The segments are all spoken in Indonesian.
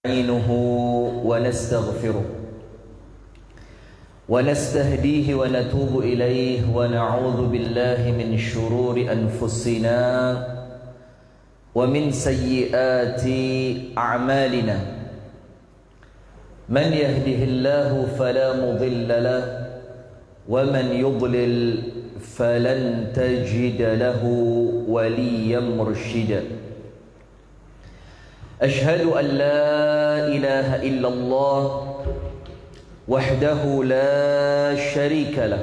نستعينه ونستغفره ونستهديه ونتوب إليه ونعوذ بالله من شرور أنفسنا ومن سيئات أعمالنا من يهده الله فلا مضل له ومن يضلل فلن تجد له وليا مرشدا أشهد أن لا إله إلا الله وحده لا شريك له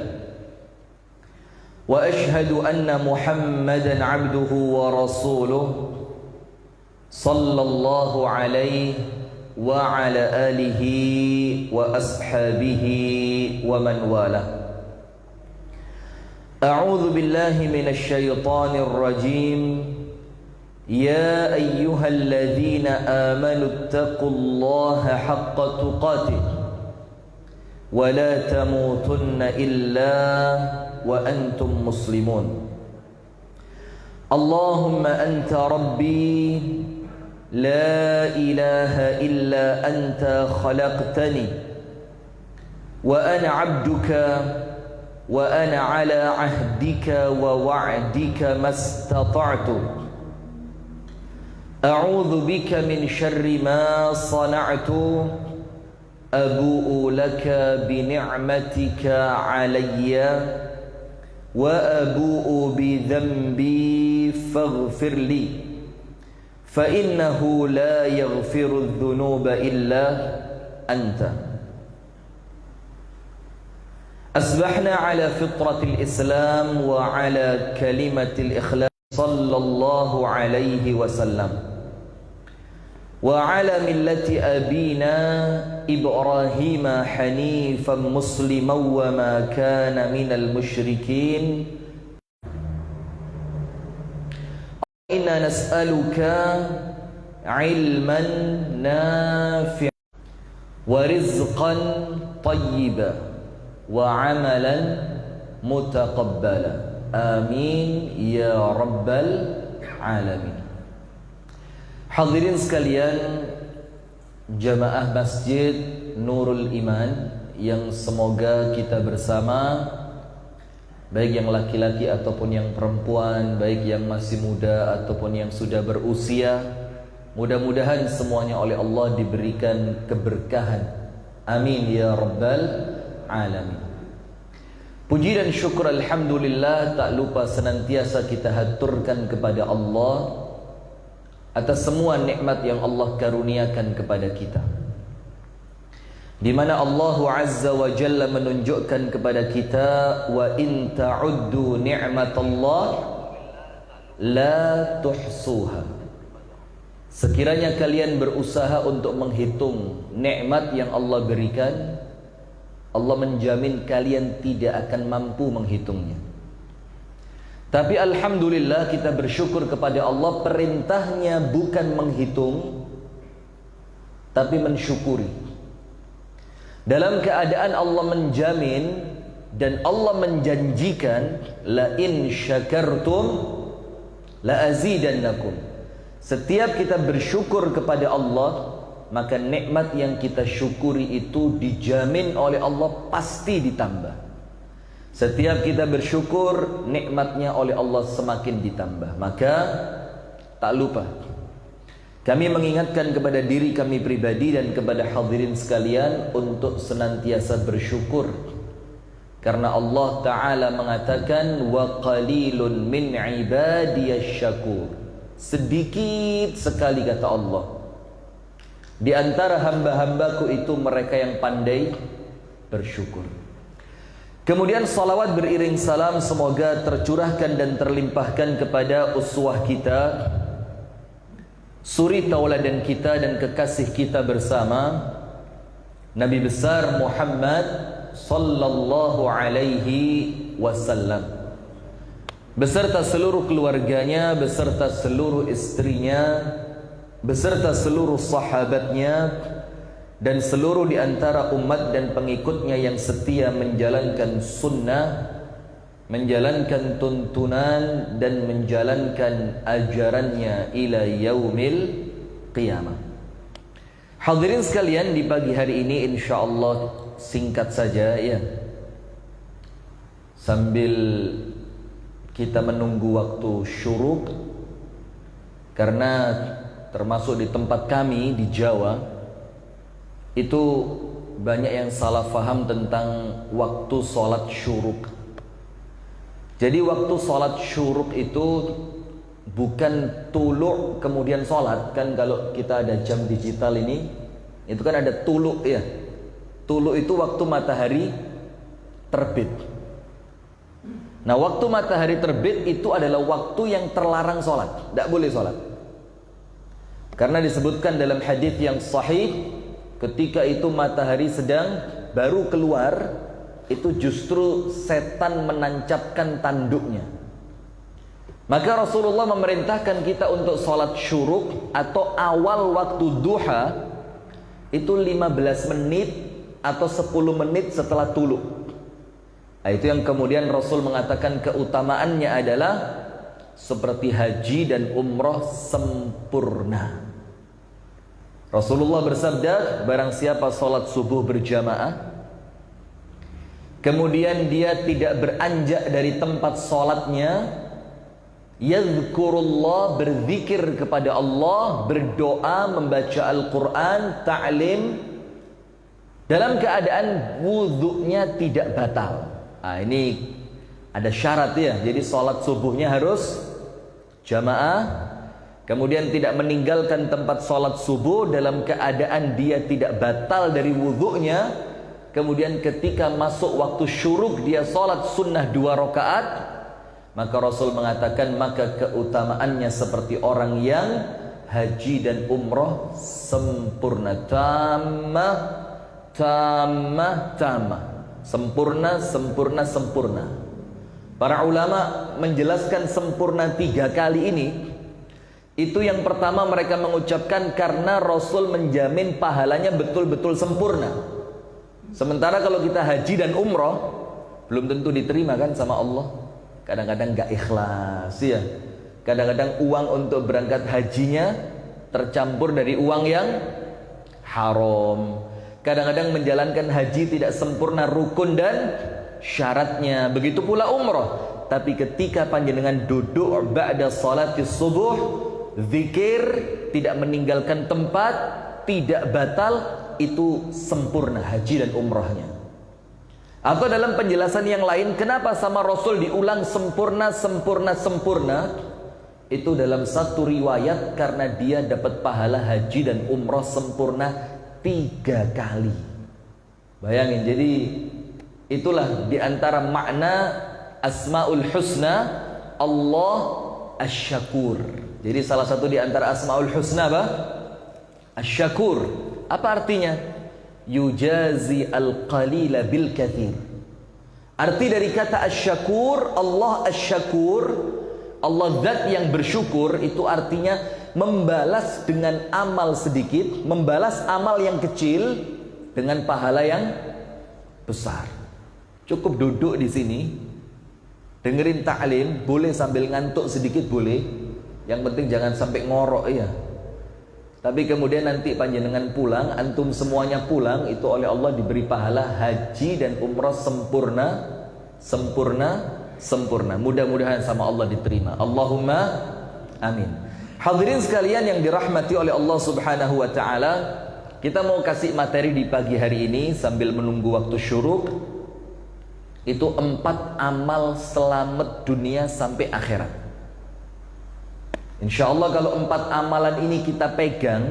وأشهد أن محمدا عبده ورسوله صلى الله عليه وعلى آله وأصحابه ومن والاه أعوذ بالله من الشيطان الرجيم يا أيها الذين آمنوا اتقوا الله حق تقاته ولا تموتن إلا وأنتم مسلمون اللهم أنت ربي لا إله إلا أنت خلقتني وأنا عبدك وأنا على عهدك ووعدك ما استطعت أعوذ بك من شر ما صنعت أبوء لك بنعمتك علي وأبوء بذنبي فاغفر لي فإنه لا يغفر الذنوب إلا أنت أصبحنا على فطرة الإسلام وعلى كلمة الإخلاص صلى الله عليه وسلم وعلى ملة أبينا إبراهيم حنيفا مسلما وما كان من المشركين إنا نسألك علما نافعا ورزقا طيبا وعملا متقبلا آمين يا رب العالمين. Hadirin sekalian, jamaah Masjid Nurul Iman yang semoga kita bersama, baik yang laki-laki ataupun yang perempuan, baik yang masih muda ataupun yang sudah berusia, mudah-mudahan semuanya oleh Allah diberikan keberkahan. Amin ya rabbal alamin. Puji dan syukur alhamdulillah tak lupa senantiasa kita haturkan kepada Allah atas semua nikmat yang Allah karuniakan kepada kita, di mana Allah Azza wa Jalla menunjukkan kepada kita, wa in ta'uddu ni'matallah la tuhsuha. Sekiranya kalian berusaha untuk menghitung nikmat yang Allah berikan, Allah menjamin kalian tidak akan mampu menghitungnya. Tapi alhamdulillah kita bersyukur kepada Allah, perintahnya bukan menghitung tapi mensyukuri. Dalam keadaan Allah menjamin dan Allah menjanjikan, la in syakartum la azidannakum. Setiap kita bersyukur kepada Allah, maka nikmat yang kita syukuri itu dijamin oleh Allah pasti ditambah. Setiap kita bersyukur, nikmatnya oleh Allah semakin ditambah. Maka tak lupa kami mengingatkan kepada diri kami pribadi dan kepada hadirin sekalian untuk senantiasa bersyukur, karena Allah Ta'ala mengatakan, wa qalilun min ibadiyasy syakur. Sedikit sekali, kata Allah, di antara hamba-hambaku itu mereka yang pandai bersyukur. Kemudian salawat beriring salam semoga tercurahkan dan terlimpahkan kepada uswah kita, suri tauladan kita dan kekasih kita bersama, Nabi besar Muhammad sallallahu alaihi wasallam, beserta seluruh keluarganya, beserta seluruh istrinya, beserta seluruh sahabatnya, dan seluruh di antara umat dan pengikutnya yang setia menjalankan sunnah, menjalankan tuntunan dan menjalankan ajarannya ila yaumil qiyamah. Hadirin sekalian, di pagi hari ini insyaallah singkat saja ya, sambil kita menunggu waktu syuruk, karena termasuk di tempat kami di Jawa itu banyak yang salah faham tentang waktu sholat syuruk. Jadi waktu sholat syuruk itu bukan tulu kemudian sholat. Kan kalau kita ada jam digital ini, itu kan ada tulu ya. Tulu itu waktu matahari terbit. Nah, waktu matahari terbit itu adalah waktu yang terlarang sholat, tidak boleh sholat. Karena disebutkan dalam hadis yang sahih, ketika itu matahari sedang baru keluar, itu justru setan menancapkan tanduknya. Maka Rasulullah memerintahkan kita untuk sholat syuruk atau awal waktu duha itu 15 menit atau 10 menit setelah tulu. Nah, itu yang kemudian Rasul mengatakan keutamaannya adalah seperti haji dan umroh sempurna. Rasulullah bersabda, barang siapa sholat subuh berjamaah, kemudian dia tidak beranjak dari tempat sholatnya, yadhkurullah, berzikir kepada Allah, berdoa, membaca Al-Quran, ta'lim, dalam keadaan wudhunya tidak batal. Nah, ini ada syarat ya. Jadi sholat subuhnya harus jamaah, kemudian tidak meninggalkan tempat sholat subuh dalam keadaan dia tidak batal dari wudhunya. Kemudian ketika masuk waktu syuruk dia sholat sunnah 2 rakaat, maka Rasul mengatakan maka keutamaannya seperti orang yang haji dan umroh sempurna, tamah, tamah, tamah, sempurna, sempurna, sempurna. Para ulama menjelaskan sempurna 3 kali ini. Itu yang pertama mereka mengucapkan karena Rasul menjamin pahalanya betul-betul sempurna. Sementara kalau kita haji dan umroh belum tentu diterima kan sama Allah. Kadang-kadang gak ikhlas ya. Kadang-kadang uang untuk berangkat hajinya tercampur dari uang yang haram. Kadang-kadang menjalankan haji tidak sempurna rukun dan syaratnya. Begitu pula umroh. Tapi ketika panjenengan duduk ba'da salatis subuh, zikir, tidak meninggalkan tempat, tidak batal, itu sempurna haji dan umrahnya. Atau dalam penjelasan yang lain, kenapa sama Rasul diulang sempurna, sempurna, sempurna? Itu dalam satu riwayat karena dia dapat pahala haji dan umrah sempurna 3 kali. Bayangin, jadi itulah diantara makna Asmaul Husna, Allah Asy-Syakur. Jadi salah satu diantara Asmaul Husna apa? Asy-Syakur. Apa artinya? Yujazi al-qalila bil kathir. Arti dari kata asy-syakur, Allah asy-syakur, Allah zat yang bersyukur, itu artinya membalas dengan amal sedikit, membalas amal yang kecil dengan pahala yang besar. Cukup duduk di sini, dengerin ta'lim, boleh sambil ngantuk sedikit boleh. Yang penting jangan sampai ngorok ya. Tapi kemudian nanti panjenengan pulang, antum semuanya pulang, itu oleh Allah diberi pahala haji dan umrah sempurna, sempurna, sempurna. Mudah-mudahan sama Allah diterima. Allahumma amin. Hadirin sekalian yang dirahmati oleh Allah Subhanahu wa taala, kita mau kasih materi di pagi hari ini sambil menunggu waktu syuruk. Itu 4 amal selamat dunia sampai akhirat. Insya Allah kalau 4 amalan ini kita pegang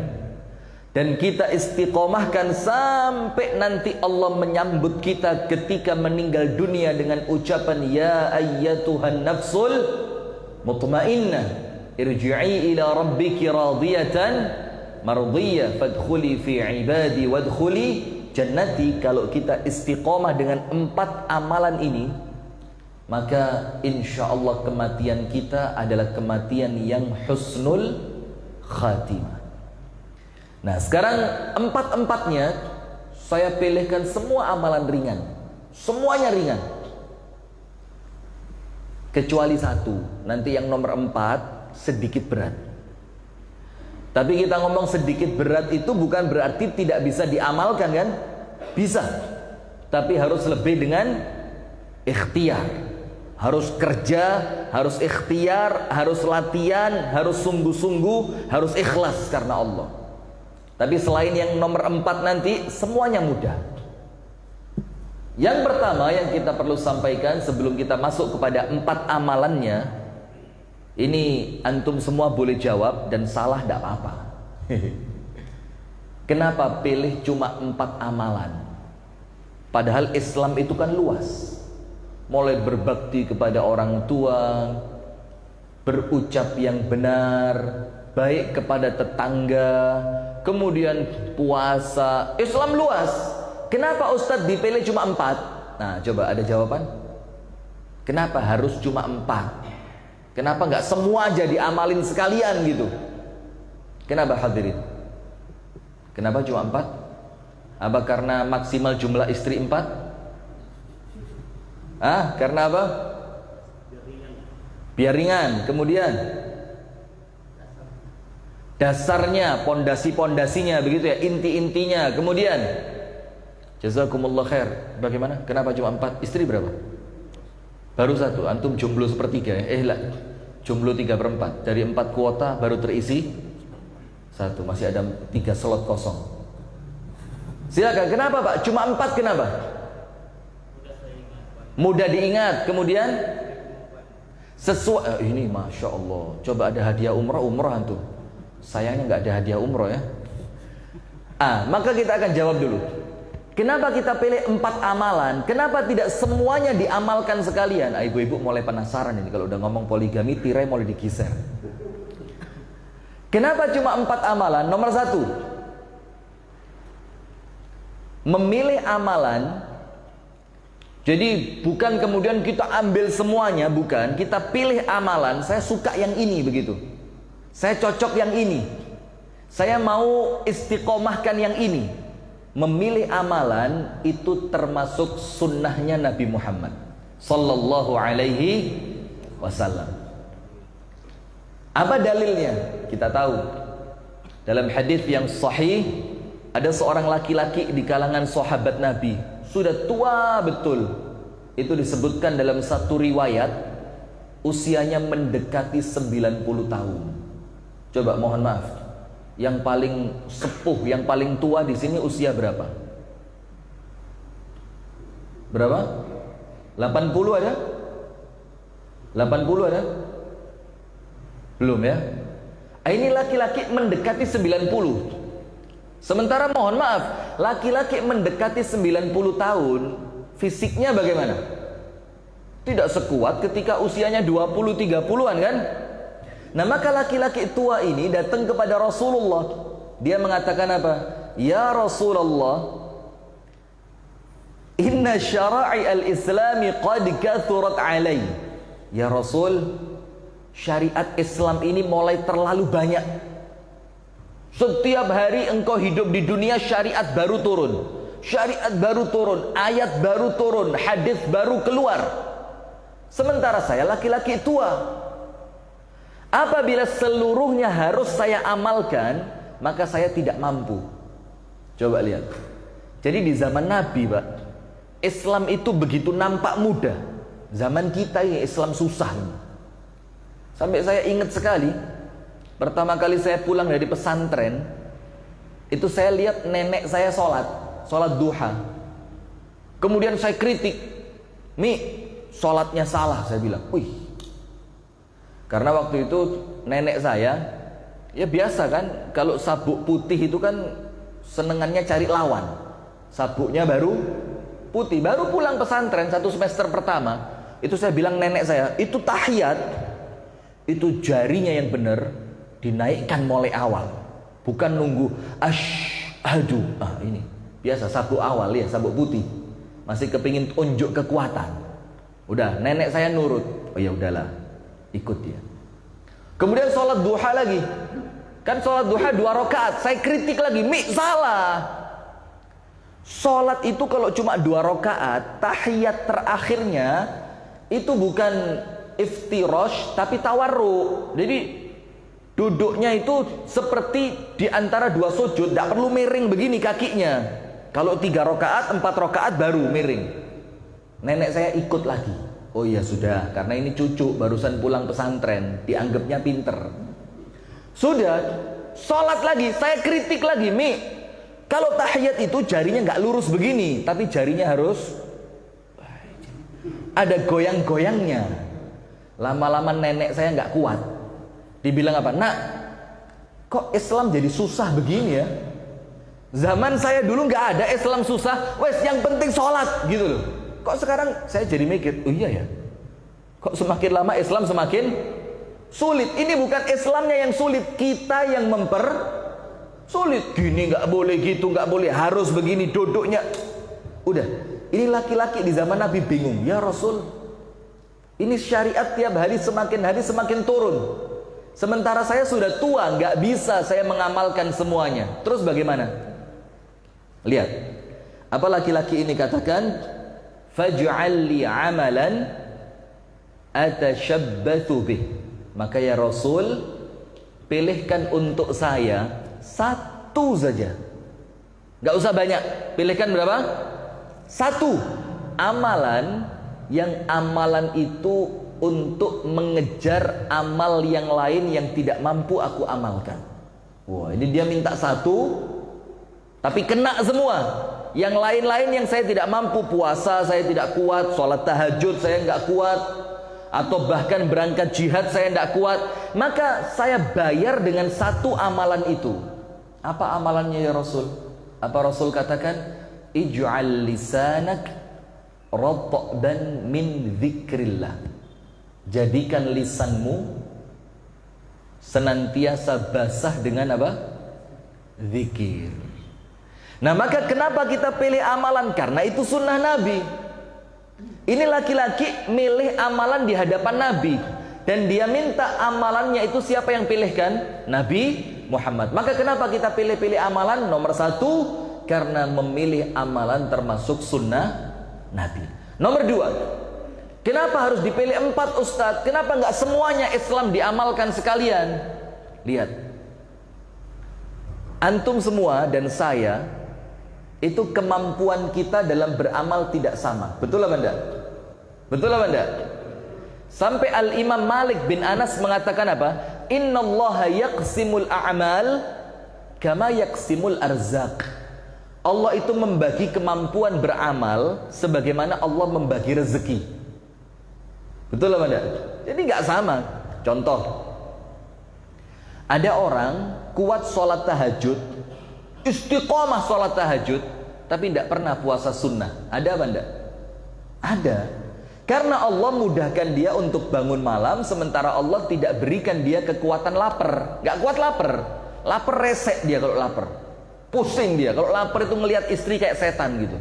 dan kita istiqomahkan sampai nanti Allah menyambut kita ketika meninggal dunia dengan ucapan ya ayyatuhan nafsul mutmainnah irji'i ila rabbiki radiyatan mardiyah fadkhuli fi ibadi wadkhuli jannati. Kalau kita istiqomah dengan 4 amalan ini, maka insya Allah kematian kita adalah kematian yang husnul khatimah. Nah sekarang 4-4-nya saya pilihkan semua amalan ringan. Semuanya ringan. Kecuali 1. Nanti yang nomor 4 sedikit berat. Tapi kita ngomong sedikit berat itu bukan berarti tidak bisa diamalkan kan? Bisa. Tapi harus lebih dengan ikhtiar. Harus kerja, harus ikhtiar, harus latihan, harus sungguh-sungguh, harus ikhlas karena Allah. Tapi selain yang nomor 4 nanti, semuanya mudah. Yang pertama yang kita perlu sampaikan sebelum kita masuk kepada 4 amalannya, ini antum semua boleh jawab dan salah tidak apa-apa. Kenapa pilih cuma 4 amalan? Padahal Islam itu kan luas. Mulai berbakti kepada orang tua, berucap yang benar, baik kepada tetangga, kemudian puasa. Islam luas. Kenapa Ustadz dipilih cuma 4? Nah, coba ada jawaban? Kenapa harus cuma 4? Kenapa nggak semua aja diamalin sekalian gitu? Kenapa hadirin? Kenapa cuma 4? Apa karena maksimal jumlah istri 4? Karena apa? Biar ringan. Kemudian dasarnya, pondasi-pondasinya begitu ya, inti-intinya. Kemudian jazakumullah khair. Bagaimana? Kenapa cuma 4? Istri berapa? Baru 1. Antum jomblo sepertiga ya? Jomblo 3/4. Dari 4 kuota baru terisi 1. Masih ada 3 slot kosong. Silakan. Kenapa Pak? Cuma 4 kenapa? Mudah diingat. Kemudian sesuai. Ini Masya Allah. Coba ada hadiah umroh antum. Sayangnya nggak ada hadiah umroh ya. Maka kita akan jawab dulu. Kenapa kita pilih 4 amalan? Kenapa tidak semuanya diamalkan sekalian? Ibu-ibu mulai penasaran ini kalau udah ngomong poligami, tirai mulai digeser. Kenapa cuma 4 amalan? Nomor 1, memilih amalan. Jadi bukan kemudian kita ambil semuanya, bukan. Kita pilih amalan. Saya suka yang ini begitu. Saya cocok yang ini. Saya mau istiqomahkan yang ini. Memilih amalan itu termasuk sunnahnya Nabi Muhammad sallallahu alaihi wasallam. Apa dalilnya? Kita tahu dalam hadis yang sahih ada seorang laki-laki di kalangan sahabat Nabi, sudah tua betul. Itu disebutkan dalam satu riwayat usianya mendekati 90 tahun. Coba mohon maaf, yang paling sepuh, yang paling tua di sini usia berapa? Berapa? 80 ada? 80 ada? Belum ya? Ini laki-laki mendekati 90. Sementara mohon maaf, laki-laki mendekati 90 tahun, fisiknya bagaimana? Tidak sekuat ketika usianya 20-30an kan? Nah, maka laki-laki tua ini datang kepada Rasulullah. Dia mengatakan apa? Ya Rasulullah, inna syara'i al-islami qad kathurat alai. Ya Rasul, syariat Islam ini mulai terlalu banyak. Setiap hari engkau hidup di dunia, syariat baru turun. Syariat baru turun, ayat baru turun, hadis baru keluar. Sementara saya laki-laki tua. Apabila seluruhnya harus saya amalkan, maka saya tidak mampu. Coba lihat. Jadi di zaman Nabi, Pak, Islam itu begitu nampak mudah. Zaman kita ini Islam susah ini. Sampai saya ingat sekali, pertama kali saya pulang dari pesantren, itu saya lihat nenek saya sholat duha. Kemudian saya kritik, Mi, sholatnya salah. Saya bilang, wih. Karena waktu itu nenek saya, ya biasa kan, kalau sabuk putih itu kan senengannya cari lawan. Sabuknya baru putih, baru pulang pesantren 1 semester pertama, itu saya bilang nenek saya, itu tahiyat, itu jarinya yang benar dinaikkan mulai awal, bukan nunggu asyhadu. Ini biasa sabuk awal ya, sabuk putih, masih kepingin unjuk kekuatan. Udah, nenek saya nurut. Oh ya udahlah, ikut dia. Kemudian sholat duha lagi, kan sholat duha 2 rakaat. Saya kritik lagi, Mi, salah. Sholat itu kalau cuma 2 rakaat, tahiyat terakhirnya itu bukan iftirash tapi tawarruk. Jadi Duduknya itu seperti di antara dua sujud, tidak perlu miring begini kakinya. Kalau 3 rakaat, 4 rakaat baru miring. Nenek saya ikut lagi. Oh iya sudah, karena ini cucu barusan pulang pesantren, dianggapnya pinter. Sudah, sholat lagi, saya kritik lagi, Mi. Kalau tahiyat itu jarinya nggak lurus begini, tapi jarinya harus ada goyang-goyangnya. Lama-lama nenek saya nggak kuat. Dibilang apa? Nak, kok Islam jadi susah begini ya? Zaman saya dulu nggak ada Islam susah. Wes yang penting sholat gitu loh. Kok sekarang saya jadi mikir, oh iya ya. Kok semakin lama Islam semakin sulit. Ini bukan Islamnya yang sulit, kita yang sulit. Gini nggak boleh, gitu nggak boleh, harus begini duduknya. Udah, ini laki-laki di zaman Nabi bingung. Ya Rasul, ini syariat tiap hari semakin turun. Sementara saya sudah tua, nggak bisa saya mengamalkan semuanya. Terus bagaimana? Lihat, apa laki-laki ini katakan? Faj'al li amalan atashabbathu bih. Maka ya Rasul, pilihkan untuk saya satu saja. Nggak usah banyak. Pilihkan berapa? Satu. Amalan yang amalan itu untuk mengejar amal yang lain yang tidak mampu aku amalkan. Wah, ini dia minta satu, tapi kena semua. Yang lain-lain yang saya tidak mampu, puasa saya tidak kuat, sholat tahajud saya nggak kuat, atau bahkan berangkat jihad saya tidak kuat, maka saya bayar dengan satu amalan itu. Apa amalannya ya Rasul? Apa Rasul katakan? Ij'al lisanak ratban min dzikrillah. Jadikan lisanmu senantiasa basah dengan apa? Zikir. Nah, maka kenapa kita pilih amalan? Karena itu sunnah Nabi. Ini laki-laki milih amalan di hadapan Nabi, dan dia minta amalannya itu siapa yang pilihkan? Nabi Muhammad. Maka kenapa kita pilih-pilih amalan? Nomor satu, karena memilih amalan termasuk sunnah Nabi. Nomor dua, kenapa harus dipilih 4 ustadz? Kenapa nggak semuanya Islam diamalkan sekalian? Lihat, antum semua dan saya itu kemampuan kita dalam beramal tidak sama. Betul apa enggak? Betul apa enggak? Sampai Al-Imam Malik bin Anas mengatakan apa? Innallaha yaqsimul a'mal kama yaqsimul arzaq. Allah itu membagi kemampuan beramal sebagaimana Allah membagi rezeki. Betul apa enggak? Jadi nggak sama. Contoh, ada orang kuat sholat tahajud, istiqomah sholat tahajud, tapi tidak pernah puasa sunnah. Ada apa enggak? Ada. Karena Allah mudahkan dia untuk bangun malam, sementara Allah tidak berikan dia kekuatan lapar. Nggak kuat lapar. Lapar resek dia kalau lapar. Pusing dia. Kalau lapar itu ngelihat istri kayak setan gitu.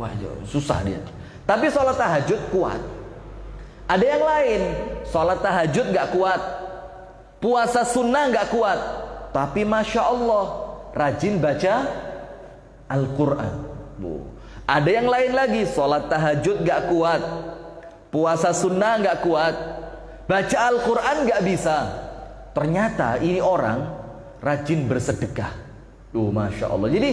Wah, susah dia. Tapi sholat tahajud kuat. Ada yang lain, sholat tahajud nggak kuat, puasa sunnah nggak kuat, tapi masya Allah rajin baca Al-Quran. Ada yang lain lagi, sholat tahajud nggak kuat, puasa sunnah nggak kuat, baca Al-Quran nggak bisa. Ternyata ini orang rajin bersedekah. Masya Allah. Jadi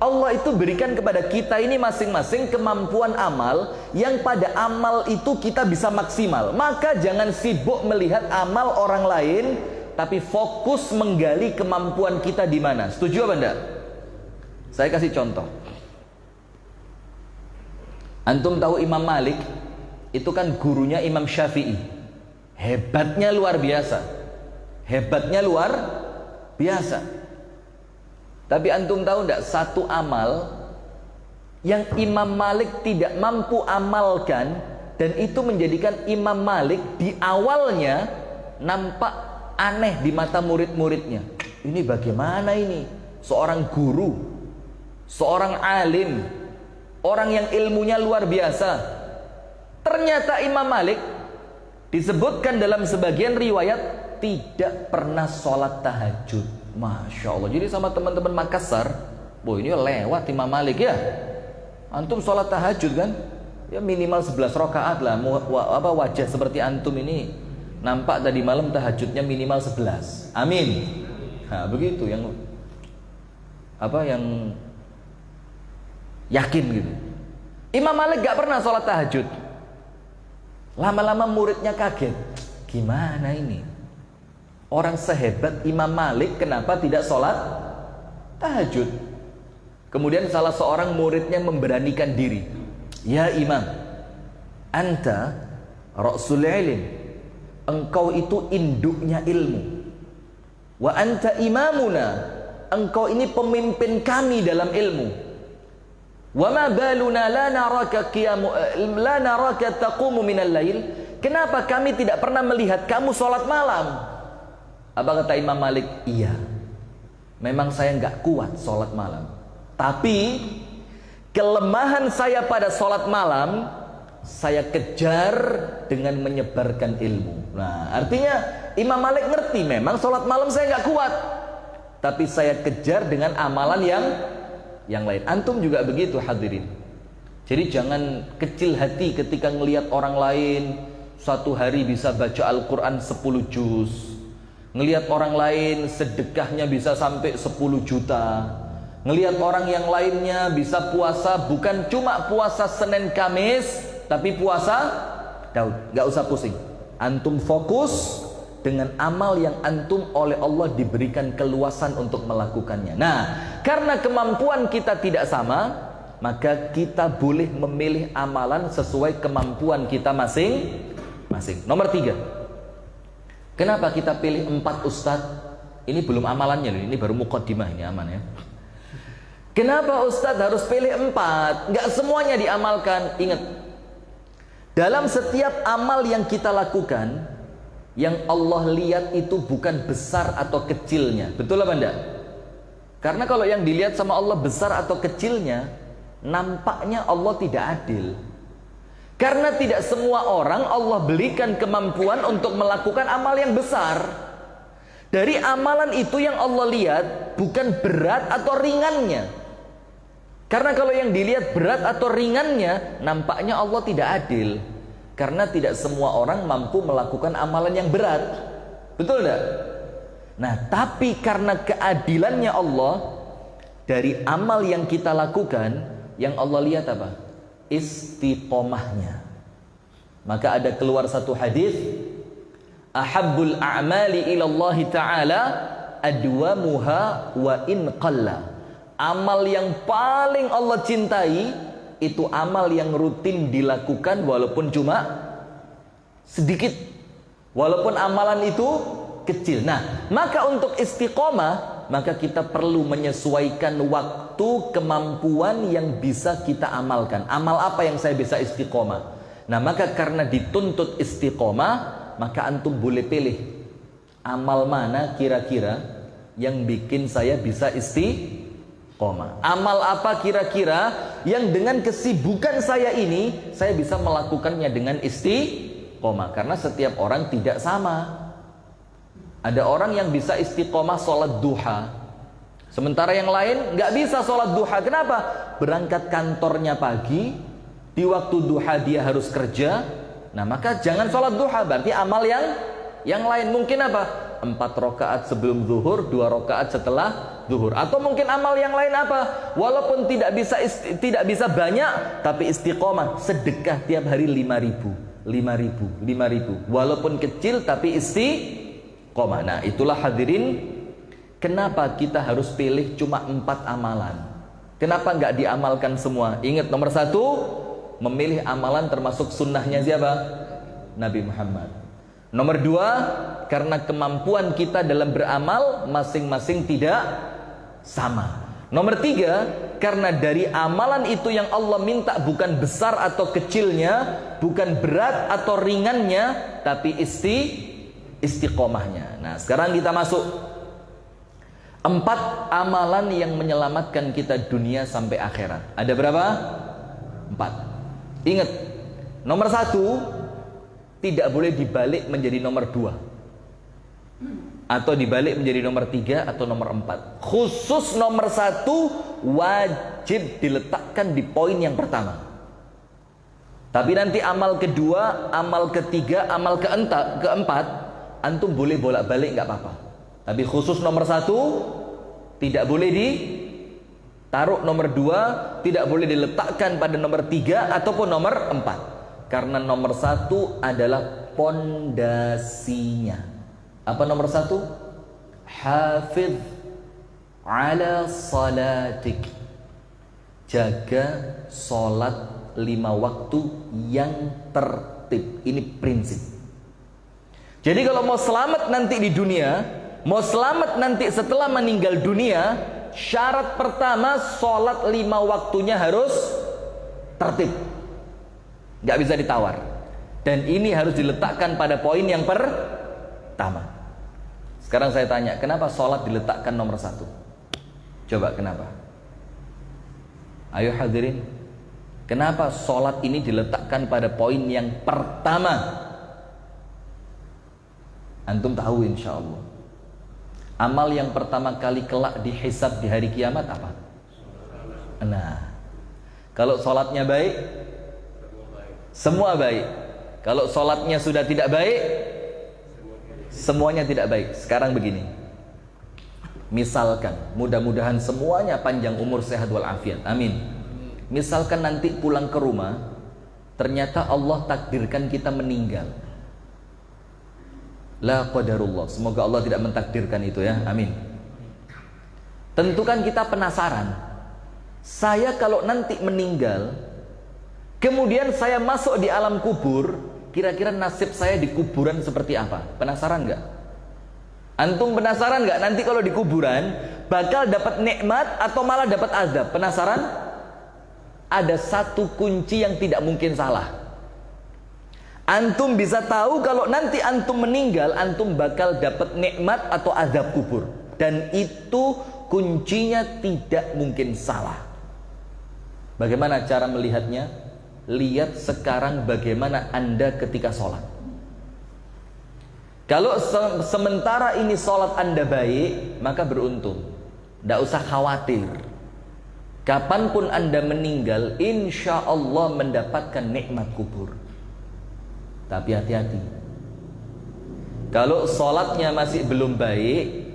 Allah itu berikan kepada kita ini masing-masing kemampuan amal, yang pada amal itu kita bisa maksimal. Maka jangan sibuk melihat amal orang lain, tapi fokus menggali kemampuan kita di mana. Setuju apa enggak? Saya kasih contoh. Antum tahu Imam Malik? Itu kan gurunya Imam Syafi'i. Hebatnya luar biasa. Hebatnya luar biasa. Tapi antum tahu enggak, satu amal yang Imam Malik tidak mampu amalkan, dan itu menjadikan Imam Malik di awalnya nampak aneh di mata murid-muridnya. Ini bagaimana ini? Seorang guru, seorang alim, orang yang ilmunya luar biasa. Ternyata Imam Malik disebutkan dalam sebagian riwayat tidak pernah sholat tahajud. Masya Allah. Jadi sama teman-teman Makassar, ini lewat Imam Malik ya. Antum sholat tahajud kan? Ya minimal 11 rakaat lah. Wajah seperti antum ini nampak tadi malam tahajudnya minimal 11. Amin. Nah, begitu yang yakin gitu. Imam Malik gak pernah sholat tahajud. Lama-lama muridnya kaget. Gimana ini? Orang sehebat Imam Malik kenapa tidak sholat tahajud? Kemudian salah seorang muridnya memberanikan diri. Ya Imam, anta ra'sul ilm. Engkau itu induknya ilmu. Wa anta imamuna. Engkau ini pemimpin kami dalam ilmu. Wa ma baluna la naraka taqumu minal lail. Kenapa kami tidak pernah melihat kamu sholat malam? Apa kata Imam Malik? Iya, memang saya nggak kuat sholat malam. Tapi kelemahan saya pada sholat malam saya kejar dengan menyebarkan ilmu. Nah, artinya Imam Malik ngerti memang sholat malam saya nggak kuat, tapi saya kejar dengan amalan yang lain. Antum juga begitu hadirin. Jadi jangan kecil hati ketika ngelihat orang lain satu hari bisa baca Al-Quran 10 juz, ngelihat orang lain sedekahnya bisa sampai 10 juta, ngelihat orang yang lainnya bisa puasa bukan cuma puasa Senin Kamis, tapi puasa Daud. Gak usah pusing. Antum fokus dengan amal yang antum oleh Allah diberikan keluasan untuk melakukannya. Nah, karena kemampuan kita tidak sama, maka kita boleh memilih amalan sesuai kemampuan kita masing-masing. Nomor 3, kenapa kita pilih 4 ustadz? Ini belum amalannya loh, ini baru muqaddimah, ini aman ya. Kenapa ustadz harus pilih 4? Gak semuanya diamalkan. Ingat, dalam setiap amal yang kita lakukan, yang Allah lihat itu bukan besar atau kecilnya. Betul apa enggak? Karena kalau yang dilihat sama Allah besar atau kecilnya, nampaknya Allah tidak adil. Karena tidak semua orang Allah berikan kemampuan untuk melakukan amal yang besar. Dari amalan itu yang Allah lihat bukan berat atau ringannya. Karena kalau yang dilihat berat atau ringannya, nampaknya Allah tidak adil. Karena tidak semua orang mampu melakukan amalan yang berat. Betul tidak? Nah, tapi karena keadilannya Allah, dari amal yang kita lakukan, yang Allah lihat apa? Istiqomahnya. Maka ada keluar satu hadis, ahabbul a'mali ilallahi ta'ala adwamuha wa in qalla. Amal yang paling Allah cintai itu amal yang rutin dilakukan walaupun cuma sedikit, walaupun amalan itu kecil. Nah, maka untuk istiqomah, maka kita perlu menyesuaikan waktu, kemampuan yang bisa kita amalkan. Amal apa yang saya bisa istiqomah? Nah, maka karena dituntut istiqomah, maka antum boleh pilih amal mana kira-kira yang bikin saya bisa istiqomah. Amal apa kira-kira yang dengan kesibukan saya ini saya bisa melakukannya dengan istiqomah. Karena setiap orang tidak sama. Ada orang yang bisa istiqomah sholat duha, sementara yang lain nggak bisa sholat duha. Kenapa? Berangkat kantornya pagi, di waktu duha dia harus kerja. Nah, maka jangan sholat duha. Berarti amal yang lain mungkin apa? 4 rakaat sebelum zuhur, 2 rakaat setelah zuhur. Atau mungkin amal yang lain apa? Walaupun tidak bisa banyak, tapi istiqomah, sedekah tiap hari 5.000. Walaupun kecil tapi istiqomah. Nah, itulah hadirin, kenapa kita harus pilih cuma 4 amalan. Kenapa nggak diamalkan semua? Ingat, nomor 1, memilih amalan termasuk sunnahnya siapa? Nabi Muhammad. Nomor 2, karena kemampuan kita dalam beramal masing-masing tidak sama. Nomor 3, karena dari amalan itu yang Allah minta bukan besar atau kecilnya, bukan berat atau ringannya, tapi istiqomahnya. Nah, sekarang kita masuk 4 amalan yang menyelamatkan kita dunia sampai akhirat. Ada berapa? 4. Ingat, nomor 1 tidak boleh dibalik menjadi nomor 2, atau dibalik menjadi nomor 3 atau nomor 4. Khusus nomor 1 wajib diletakkan di poin yang pertama. Tapi nanti amal kedua, amal ketiga, amal keempat, antum boleh bolak-balik nggak apa-apa. Tapi khusus nomor 1 tidak boleh ditaruh nomor 2, tidak boleh diletakkan pada nomor 3 ataupun nomor 4. Karena nomor 1 adalah pondasinya. Apa nomor 1? Hafidh ala salatik. Jaga salat 5 waktu yang tertib. Ini prinsip. Jadi kalau mau selamat nanti di dunia, mau selamat nanti setelah meninggal dunia, syarat pertama sholat 5 waktunya harus tertib, nggak bisa ditawar. Dan ini harus diletakkan pada poin yang pertama. Sekarang saya tanya, kenapa sholat diletakkan nomor 1? Coba kenapa? Ayo hadirin, kenapa sholat ini diletakkan pada poin yang pertama? Antum tahu insya Allah. Amal yang pertama kali kelak dihisab di hari kiamat apa? Nah, kalau sholatnya baik, semua baik. Kalau sholatnya sudah tidak baik, semuanya tidak baik. Sekarang begini, misalkan, mudah-mudahan semuanya panjang umur, sehat walafiat, amin. Misalkan nanti pulang ke rumah, ternyata Allah takdirkan kita meninggal. La qadarullah, semoga Allah tidak mentakdirkan itu ya, amin. Tentu kan kita penasaran, saya kalau nanti meninggal, kemudian saya masuk di alam kubur, kira-kira nasib saya di kuburan seperti apa? Penasaran nggak? Antum penasaran nggak nanti kalau di kuburan bakal dapat nikmat atau malah dapat azab? Penasaran? Ada satu kunci yang tidak mungkin salah. Antum bisa tahu kalau nanti antum meninggal, antum bakal dapat nikmat atau azab kubur. Dan itu kuncinya tidak mungkin salah. Bagaimana cara melihatnya? Lihat sekarang bagaimana Anda ketika sholat. Kalau sementara ini sholat Anda baik, maka beruntung. Tidak usah khawatir. Kapanpun Anda meninggal, insya Allah mendapatkan nikmat kubur. Tapi hati-hati. Kalau sholatnya masih belum baik,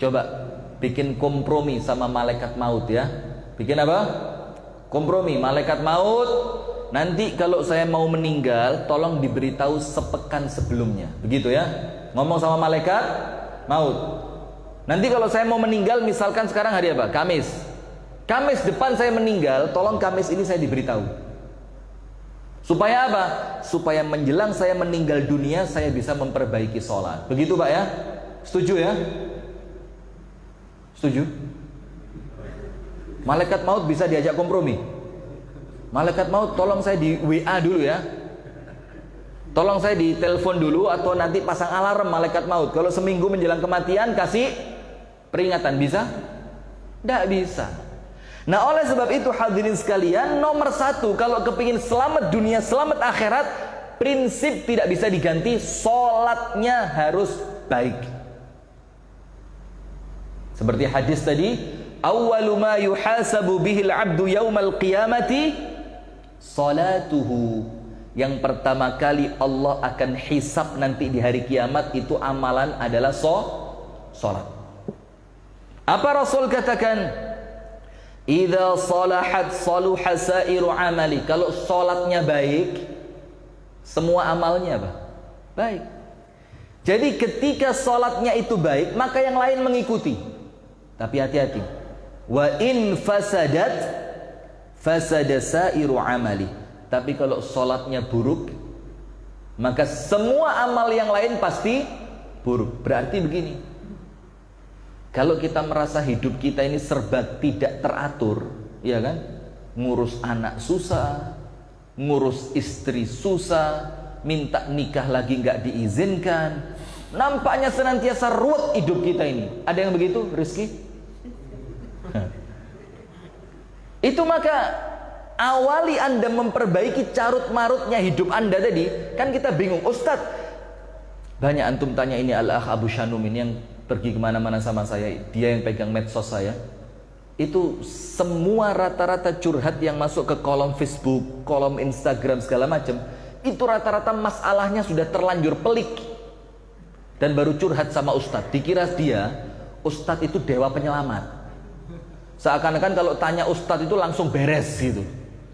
coba bikin kompromi sama malaikat maut ya. Bikin apa? Kompromi. Malaikat maut, nanti kalau saya mau meninggal, tolong diberitahu sepekan sebelumnya. Begitu ya. Ngomong sama malaikat maut. Nanti kalau saya mau meninggal, misalkan sekarang hari apa? Kamis. Kamis depan saya meninggal, tolong Kamis ini saya diberitahu. Supaya apa? Supaya menjelang saya meninggal dunia, saya bisa memperbaiki sholat. Begitu Pak ya? Setuju ya? Setuju? Malaikat maut bisa diajak kompromi. Malaikat maut tolong saya di WA dulu ya. Tolong saya di telepon dulu, atau nanti pasang alarm malaikat maut. Kalau seminggu menjelang kematian kasih peringatan, bisa? Tidak bisa. Nah oleh sebab itu hadirin sekalian, nomor 1 kalau kepingin selamat dunia, selamat akhirat, prinsip tidak bisa diganti, sholatnya harus baik. Seperti hadis tadi, awwalu ma yuhasabu bihil abdu yaumal qiyamati salatuhu. Yang pertama kali Allah akan hisab nanti di hari kiamat itu amalan adalah sholat. Apa Rasul katakan? Idza salahat saluha sairu amali. Kalau sholatnya baik, semua amalnya apa? Baik. Jadi ketika sholatnya itu baik, maka yang lain mengikuti. Tapi hati-hati. Wa in fasadat fasada sairu amali. Tapi kalau sholatnya buruk, maka semua amal yang lain pasti buruk. Berarti begini, kalau kita merasa hidup kita ini serba tidak teratur, ya kan? Ngurus anak susah, ngurus istri susah, minta nikah lagi nggak diizinkan, nampaknya senantiasa ruwet hidup kita ini. Ada yang begitu, Rizky? Itu maka awali Anda memperbaiki carut marutnya hidup Anda tadi. Kan kita bingung, Ustadz, banyak antum tanya, ini Al-Akh Abu Shanum ini yang pergi kemana-mana sama saya, dia yang pegang medsos saya. Itu semua rata-rata curhat yang masuk ke kolom Facebook, kolom Instagram segala macam, itu rata-rata masalahnya sudah terlanjur pelik. Dan baru curhat sama ustadz, dikira dia ustadz itu dewa penyelamat. Seakan-akan kalau tanya ustadz itu langsung beres gitu.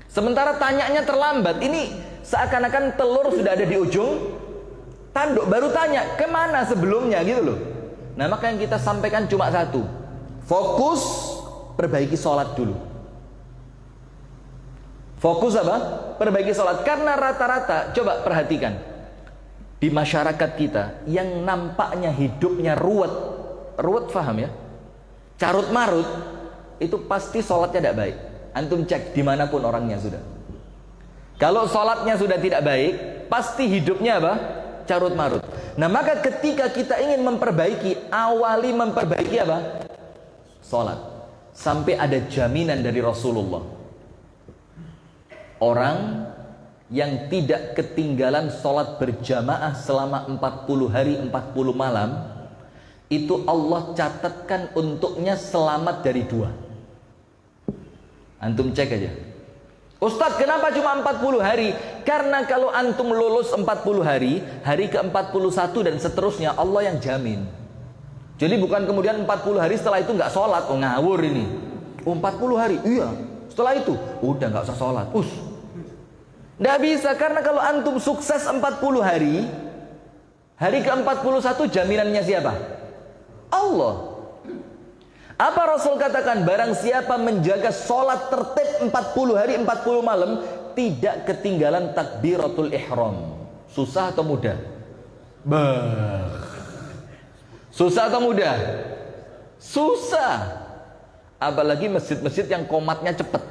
Sementara tanyanya terlambat. Ini seakan-akan telur sudah ada di ujung tanduk, baru tanya kemana sebelumnya gitu loh. Nah, maka yang kita sampaikan cuma satu, fokus perbaiki sholat dulu. Fokus apa? Perbaiki sholat. Karena rata-rata, coba perhatikan, di masyarakat kita yang nampaknya hidupnya ruwet paham ya, carut marut, itu pasti sholatnya tidak baik. Antum cek dimanapun orangnya sudah. Kalau sholatnya sudah tidak baik, pasti hidupnya apa? Carut marut. Nah, maka ketika kita ingin memperbaiki, awali memperbaiki apa? Sholat. Sampai ada jaminan dari Rasulullah, orang yang tidak ketinggalan sholat berjamaah selama 40 hari 40 malam, itu Allah catatkan untuknya selamat dari 2. Antum cek aja, Ustadz kenapa cuma 40 hari? Karena kalau antum lulus 40 hari, hari ke-41 dan seterusnya Allah yang jamin. Jadi bukan kemudian 40 hari setelah itu nggak sholat, oh ngawur ini. Oh 40 hari, iya. Setelah itu, udah nggak usah sholat. Nggak bisa, karena kalau antum sukses 40 hari, hari ke-41 jaminannya siapa? Allah. Apa Rasul katakan? Barang siapa menjaga sholat tertib 40 hari 40 malam, tidak ketinggalan takbiratul ihram. Susah atau mudah? Susah atau mudah? Susah. Apalagi masjid-masjid yang komatnya cepet.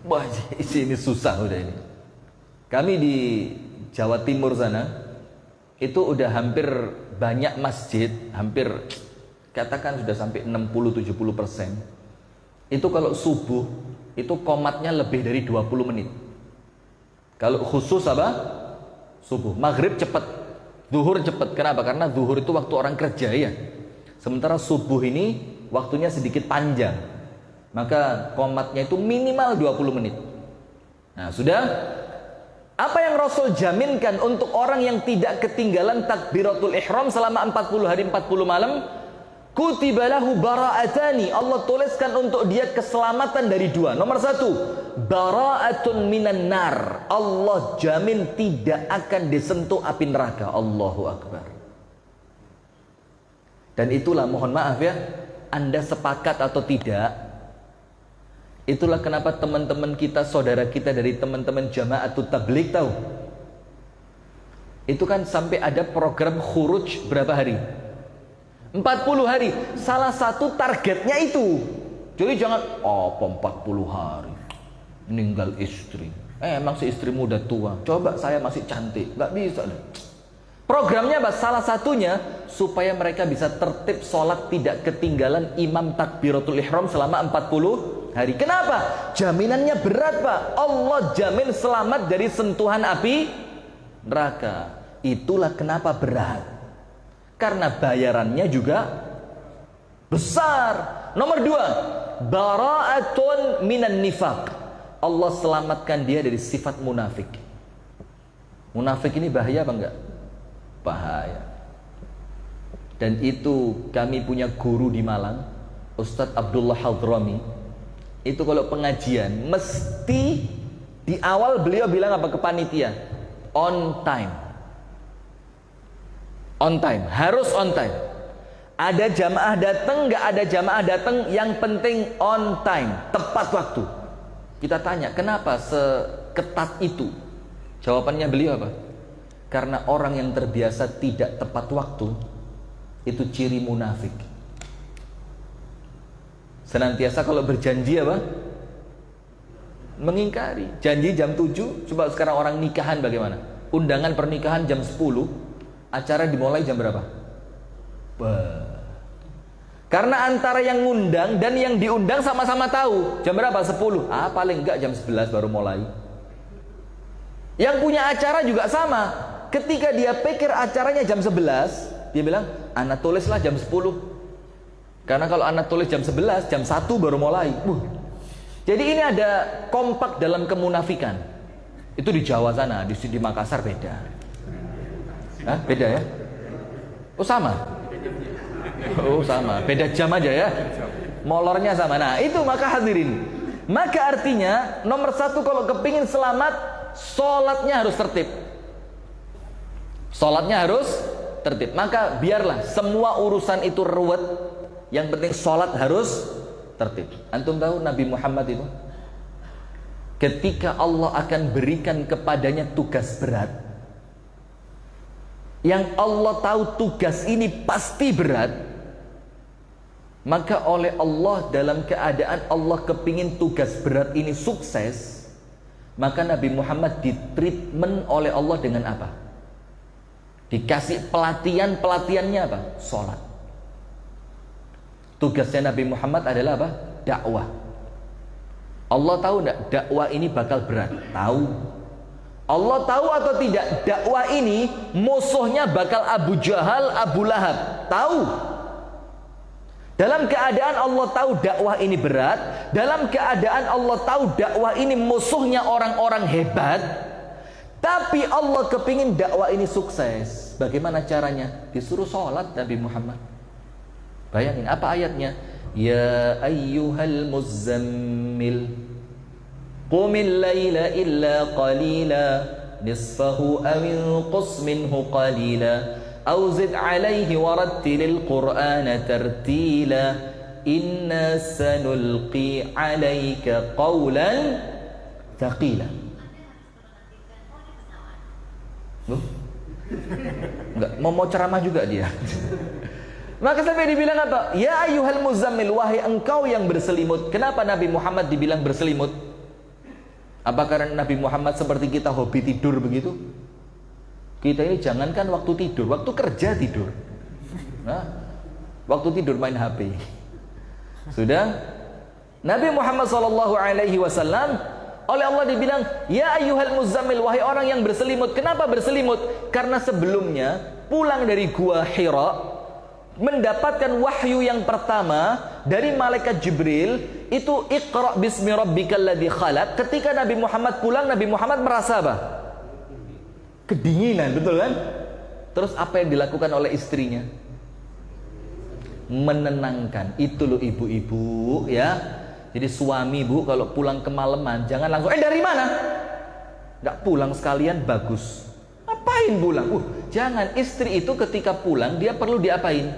Wah, ini susah udah ini. Kami di Jawa Timur sana, itu udah hampir banyak masjid, hampir katakan sudah sampai 60-70%. Itu kalau subuh, itu komatnya lebih dari 20 menit. Kalau khusus apa? Subuh. Maghrib cepet. Zuhur cepat. Kenapa? Karena zuhur itu waktu orang kerja ya. Sementara subuh ini waktunya sedikit panjang. Maka qomatnya itu minimal 20 menit. Nah, sudah. Apa yang Rasul jaminkan untuk orang yang tidak ketinggalan takbiratul ihram selama 40 hari 40 malam? Kutibalahu bara'atani. Allah tuliskan untuk dia keselamatan dari 2. Nomor 1, bara'atun minan nar. Allah jamin tidak akan disentuh api neraka. Allahu Akbar. Dan itulah, mohon maaf ya, Anda sepakat atau tidak, itulah kenapa teman-teman kita, saudara kita dari teman-teman Jama'atut Tabligh tahu, itu kan sampai ada program khuruj berapa hari? 40 hari. Salah satu targetnya itu. Jadi jangan, oh 40 hari meninggal istri. Emang si istrimu udah tua, coba saya masih cantik. Gak bisa. Programnya apa? Salah satunya supaya mereka bisa tertib sholat, tidak ketinggalan imam takbiratul ihram selama 40 hari. Kenapa? Jaminannya berat, Pak. Allah jamin selamat dari sentuhan api neraka. Itulah kenapa berat. Karena bayarannya juga besar. Nomor 2, bara'atun minan nifaq. Allah selamatkan dia dari sifat munafik. Munafik ini bahaya apa enggak? Bahaya. Dan itu kami punya guru di Malang, Ustadz Abdullah Hadrami. Itu kalau pengajian mesti di awal beliau bilang apa ke panitia? On time. On time, harus on time. Ada jamaah datang, nggak ada jamaah datang, yang penting on time, tepat waktu. Kita tanya, kenapa seketat itu? Jawabannya beliau apa? Karena orang yang terbiasa tidak tepat waktu, itu ciri munafik. Senantiasa kalau berjanji apa? Mengingkari. Janji jam 7, coba sekarang orang nikahan bagaimana? Undangan pernikahan jam 10, acara dimulai jam berapa? Karena antara yang ngundang dan yang diundang sama-sama tahu jam berapa? 10. Paling enggak jam 11 baru mulai. Yang punya acara juga sama. Ketika dia pikir acaranya jam 11, dia bilang, "Ana tulislah jam 10." Karena kalau anak tulis jam 11, jam 1 baru mulai. Jadi ini ada kompak dalam kemunafikan. Itu di Jawa sana, di Makassar beda. Hah? Beda ya? Oh sama? Oh sama, beda jam aja ya? Molornya sama. Nah itu maka hadirin. Maka artinya nomor satu kalau kepingin selamat, sholatnya harus tertib. Sholatnya harus tertib. Maka biarlah semua urusan itu ruwet, yang penting sholat harus tertib. Antum tahu Nabi Muhammad itu ketika Allah akan berikan kepadanya tugas berat, yang Allah tahu tugas ini pasti berat, maka oleh Allah dalam keadaan Allah kepingin tugas berat ini sukses, maka Nabi Muhammad ditreatment oleh Allah dengan apa? Dikasih pelatihannya apa? Sholat. Tugasnya Nabi Muhammad adalah apa? Dakwah. Allah tahu enggak dakwah ini bakal berat? Tahu. Allah tahu atau tidak dakwah ini musuhnya bakal Abu Jahal, Abu Lahab? Tahu. Dalam keadaan Allah tahu dakwah ini berat, dalam keadaan Allah tahu dakwah ini musuhnya orang-orang hebat, tapi Allah kepingin dakwah ini sukses. Bagaimana caranya? Disuruh sholat Nabi Muhammad. Bayangin apa ayatnya? Ya ayyuhal muzzammil qumil laila illa qalila nisfahu aw inqus minhu qalila aw zid alayhi warattilil qur'ana tartila inna sanulqi alayka qawlan thaqila. Enggak mau ceramah juga dia. Maka sampai dibilang apa? Ya ayyuhal muzammil, wahai engkau yang berselimut. Kenapa Nabi Muhammad dibilang berselimut? Apa karena Nabi Muhammad seperti kita hobi tidur begitu? Kita ini jangankan waktu tidur, waktu kerja tidur. Nah, waktu tidur main HP. Sudah? Nabi Muhammad SAW oleh Allah dibilang, ya ayyuhal muzammil, wahai orang yang berselimut. Kenapa berselimut? Karena sebelumnya pulang dari gua Hira, mendapatkan wahyu yang pertama dari malaikat Jibril itu Iqra bismi rabbikal ladzi khalaq. Ketika Nabi Muhammad pulang, Nabi Muhammad merasa apa? Kedinginan, betul kan? Terus apa yang dilakukan oleh istrinya? Menenangkan. Itu loh ibu-ibu ya. Jadi suami bu kalau pulang kemalaman jangan langsung dari mana? Nggak pulang sekalian bagus. Ngapain pulang? Jangan. Istri itu ketika pulang dia perlu diapain?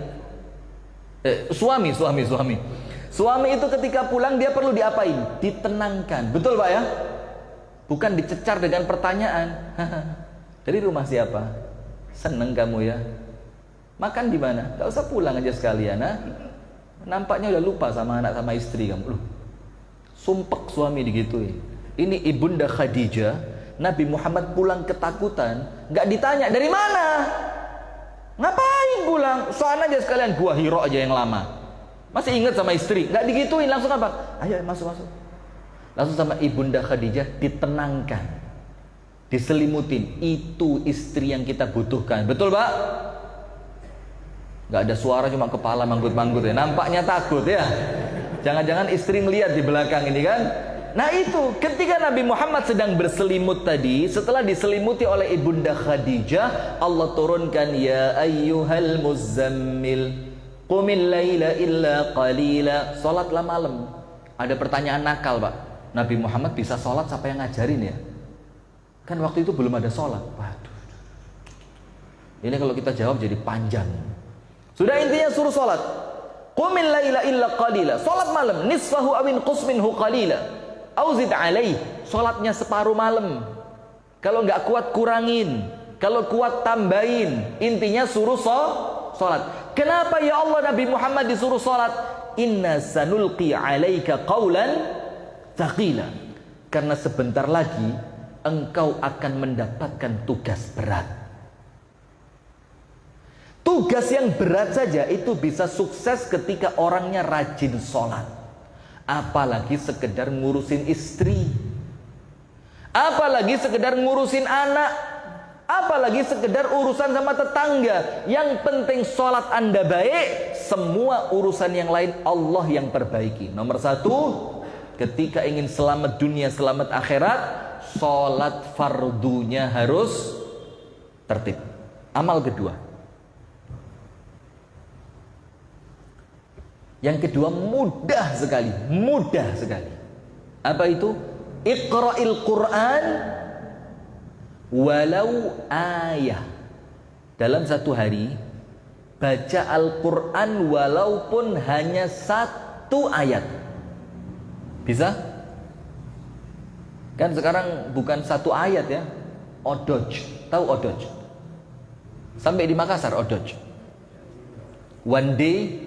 Suami itu ketika pulang dia perlu diapain? Ditenangkan. Betul Pak ya? Bukan dicecar dengan pertanyaan. Dari rumah siapa? Seneng kamu ya? Makan di mana? Gak usah pulang aja sekalian. Nampaknya udah lupa sama anak sama istri kamu. Sumpek suami digituin. Ini Ibunda Khadijah, Nabi Muhammad pulang ketakutan, nggak ditanya dari mana, ngapain pulang, soalnya aja sekalian gua Hira aja yang lama, masih ingat sama istri, nggak digituin, langsung apa? Ayo masuk, langsung sama Ibunda Khadijah ditenangkan, diselimutin. Itu istri yang kita butuhkan, betul Pak? Nggak ada suara, cuma kepala manggut-manggut ya, nampaknya takut ya. Jangan-jangan istri ngeliat di belakang ini kan? Nah itu ketika Nabi Muhammad sedang berselimut tadi, setelah diselimuti oleh Ibunda Khadijah, Allah turunkan ya ayyuhal muzammil qumil laila illa qalila. Salatlah malam. Ada pertanyaan nakal Pak, Nabi Muhammad bisa salat siapa yang ngajarin ya? Kan waktu itu belum ada salat. Waduh, ini kalau kita jawab jadi panjang. Sudah intinya suruh salat. Qumil laila illa qalila. Salat malam, nisfahu awin qus minhu qalila. Auzid alaih, sholatnya separuh malam. Kalau nggak kuat kurangin, kalau kuat tambahin. Intinya suruh sholat. Kenapa ya Allah Nabi Muhammad disuruh sholat? Inna sanulqi alaika qawlan thaqila. Karena sebentar lagi engkau akan mendapatkan tugas berat. Tugas yang berat saja itu bisa sukses ketika orangnya rajin sholat. Apalagi sekedar ngurusin istri, apalagi sekedar ngurusin anak, apalagi sekedar urusan sama tetangga. Yang penting sholat Anda baik, semua urusan yang lain Allah yang perbaiki. Nomor satu, ketika ingin selamat dunia, selamat akhirat, sholat fardunya harus tertib. Amal kedua. Yang kedua mudah sekali, mudah sekali. Apa itu? Iqra'il Qur'an walau ayah. Dalam satu hari baca Al-Quran walaupun hanya satu ayat. Bisa? Kan sekarang bukan satu ayat ya. Odoj. Tahu odoj? Sampai di Makassar odoj. One day,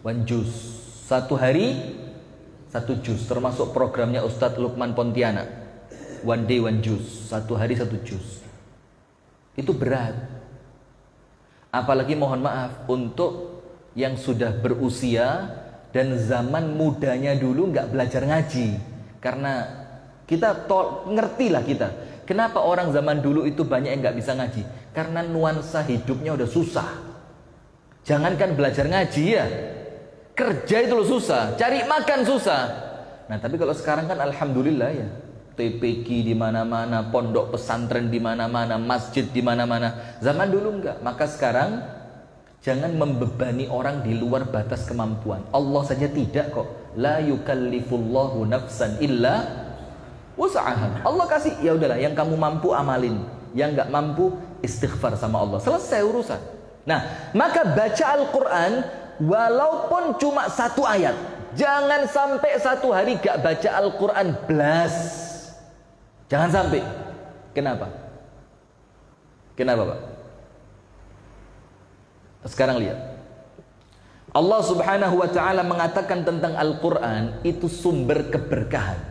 one juz. Satu hari, satu juz. Termasuk programnya Ustadz Lukman Pontianak. One day, one juz. Satu hari, satu juz. Itu berat. Apalagi mohon maaf untuk yang sudah berusia dan zaman mudanya dulu nggak belajar ngaji. Karena kita ngerti lah kita. Kenapa orang zaman dulu itu banyak yang nggak bisa ngaji? Karena nuansa hidupnya udah susah. Jangankan belajar ngaji ya, kerja itu loh susah, cari makan susah. Nah tapi kalau sekarang kan alhamdulillah ya, TPQ di mana-mana, pondok pesantren di mana-mana, masjid di mana-mana. Zaman dulu enggak. Maka sekarang jangan membebani orang di luar batas kemampuan. Allah saja tidak kok. La yukallifullahu nafsan illa wus'aha. Allah kasih, ya udahlah, yang kamu mampu amalin, yang enggak mampu istighfar sama Allah. Selesai urusan. Nah, maka baca Al-Quran walaupun cuma satu ayat. Jangan sampai satu hari gak baca Al-Quran blas. Jangan sampai. Kenapa? Kenapa Pak? Sekarang lihat. Allah Subhanahu wa ta'ala mengatakan tentang Al-Quran itu sumber keberkahan.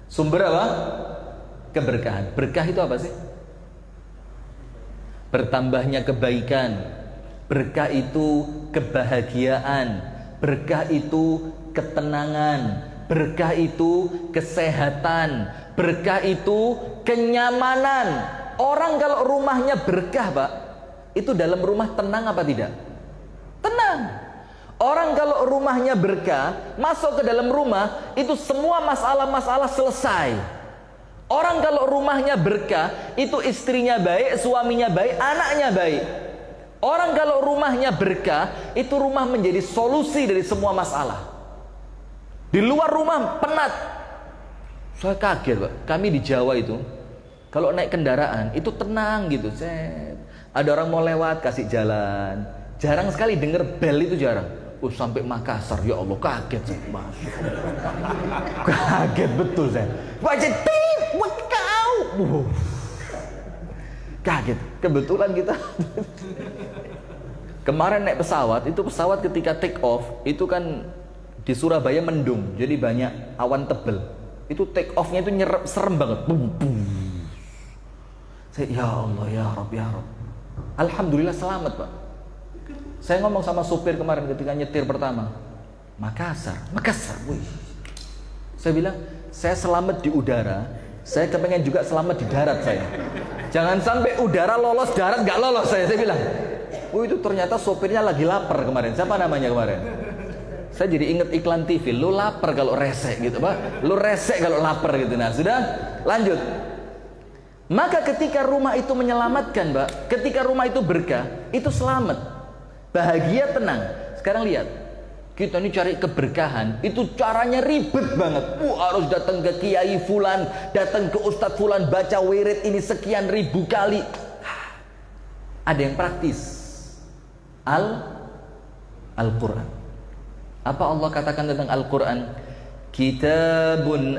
Sumber apa? Keberkahan. Berkah itu apa sih? Bertambahnya kebaikan. Berkah itu kebahagiaan. Berkah itu ketenangan. Berkah itu kesehatan. Berkah itu kenyamanan. Orang kalau rumahnya berkah Pak, itu dalam rumah tenang apa tidak? Tenang. Orang kalau rumahnya berkah, masuk ke dalam rumah, itu semua masalah-masalah selesai. Orang kalau rumahnya berkah, itu istrinya baik, suaminya baik, anaknya baik. Orang kalau rumahnya berkah, itu rumah menjadi solusi dari semua masalah. Di luar rumah penat. Saya kaget Pak, kami di Jawa itu kalau naik kendaraan itu tenang gitu. Ada orang mau lewat kasih jalan. Jarang sekali dengar bel itu, jarang. Sampai Makassar, ya Allah, kaget saya. Kaget betul saya. Baca kau. Kaget. Kebetulan kita kemarin naik pesawat, itu pesawat ketika take off itu kan di Surabaya mendung, jadi banyak awan tebel. Itu take off-nya itu serem banget. Saya, ya Allah, ya Rabb, ya Rabb. Alhamdulillah selamat Pak. Saya ngomong sama supir kemarin ketika nyetir pertama. Makassar. Wih. Saya bilang, saya selamat di udara, saya kepengen juga selamat di darat saya. Jangan sampai udara lolos, darat nggak lolos saya bilang. Itu ternyata sopirnya lagi lapar kemarin. Siapa namanya kemarin? Saya jadi inget iklan TV, lu lapar kalau resek gitu Pak, lu resek kalau lapar gitu. Nah sudah, lanjut. Maka ketika rumah itu menyelamatkan Pak, ketika rumah itu berkah, itu selamat, bahagia, tenang. Sekarang lihat, kita ini cari keberkahan, itu caranya ribet banget. Harus datang ke Kiai Fulan, datang ke Ustadz Fulan, baca wirid ini sekian ribu kali. Ada yang praktis. Al-Quran. Apa Allah katakan tentang Al-Quran? Kitabun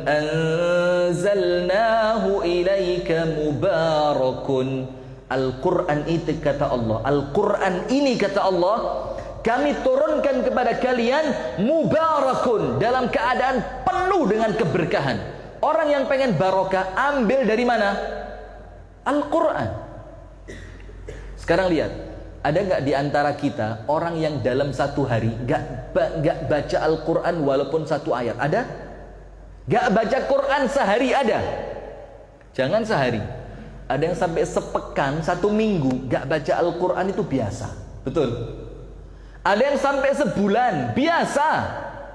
anzalnahu ilaika mubarakun. Al-Quran itu kata Allah, Al-Quran ini kata Allah, kami turunkan kepada kalian mubarakun, dalam keadaan penuh dengan keberkahan. Orang yang pengen barokah ambil dari mana? Al-Quran. Sekarang lihat, ada nggak di antara kita orang yang dalam satu hari nggak baca Al-Quran walaupun satu ayat? Ada? Nggak baca Quran sehari? Ada? Jangan sehari. Ada yang sampai sepekan, satu minggu nggak baca Al-Quran, itu biasa. Betul? Ada yang sampai sebulan. Biasa.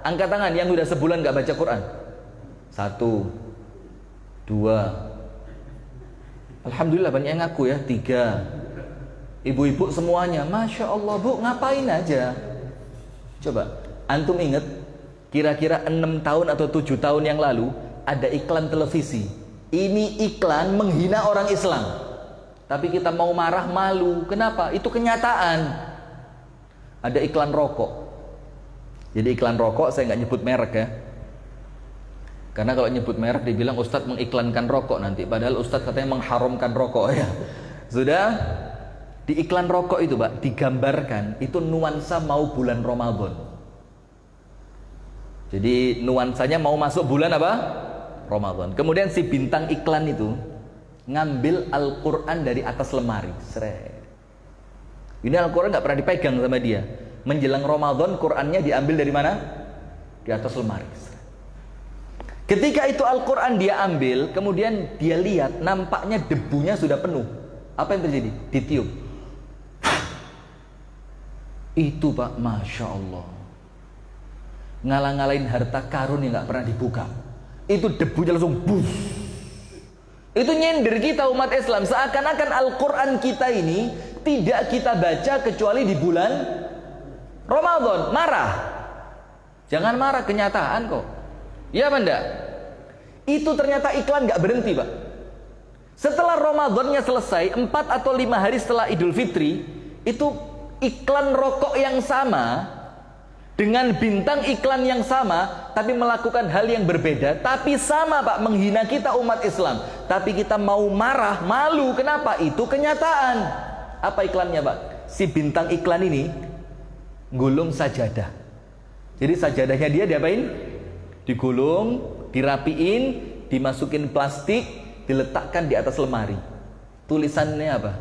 Angkat tangan yang udah sebulan gak baca Quran. 1, 2. Alhamdulillah banyak yang ngaku ya. 3. Ibu-ibu semuanya, Masya Allah bu, ngapain aja? Coba, antum inget kira-kira 6 tahun atau 7 tahun yang lalu ada iklan televisi. Ini iklan menghina orang Islam. Tapi kita mau marah, malu. Kenapa? Itu kenyataan. Ada iklan rokok. Jadi iklan rokok saya nggak nyebut merek ya. Karena kalau nyebut merek dibilang Ustadz mengiklankan rokok nanti. Padahal Ustadz katanya mengharamkan rokok ya. Sudah di iklan rokok itu Pak digambarkan itu nuansa mau bulan Ramadan. Jadi nuansanya mau masuk bulan apa? Ramadan. Kemudian si bintang iklan itu ngambil Al-Quran dari atas lemari. Seret. Ini Al-Quran nggak pernah dipegang sama dia. Menjelang Ramadan Qurannya diambil dari mana? Di atas lemari. Ketika itu Al-Quran dia ambil, kemudian dia lihat nampaknya debunya sudah penuh. Apa yang terjadi? Ditiup. Itu Pak, Masya Allah, ngalah-ngalahin harta karun yang nggak pernah dibuka. Itu debunya langsung buf. Itu nyender kita umat Islam. Seakan-akan Al-Quran kita ini tidak kita baca kecuali di bulan Ramadan. Marah. Jangan marah, kenyataan kok. Ya apa enggak? Itu ternyata iklan gak berhenti Pak. Setelah Ramadannya selesai 4 atau 5 hari setelah Idul Fitri, itu iklan rokok yang sama dengan bintang iklan yang sama, tapi melakukan hal yang berbeda, tapi sama Pak, menghina kita umat Islam. Tapi kita mau marah, malu. Kenapa? Itu kenyataan. Apa iklannya Pak? Si bintang iklan ini gulung sajadah. Jadi sajadahnya dia diapain? Digulung, dirapiin, dimasukin plastik, diletakkan di atas lemari. Tulisannya apa?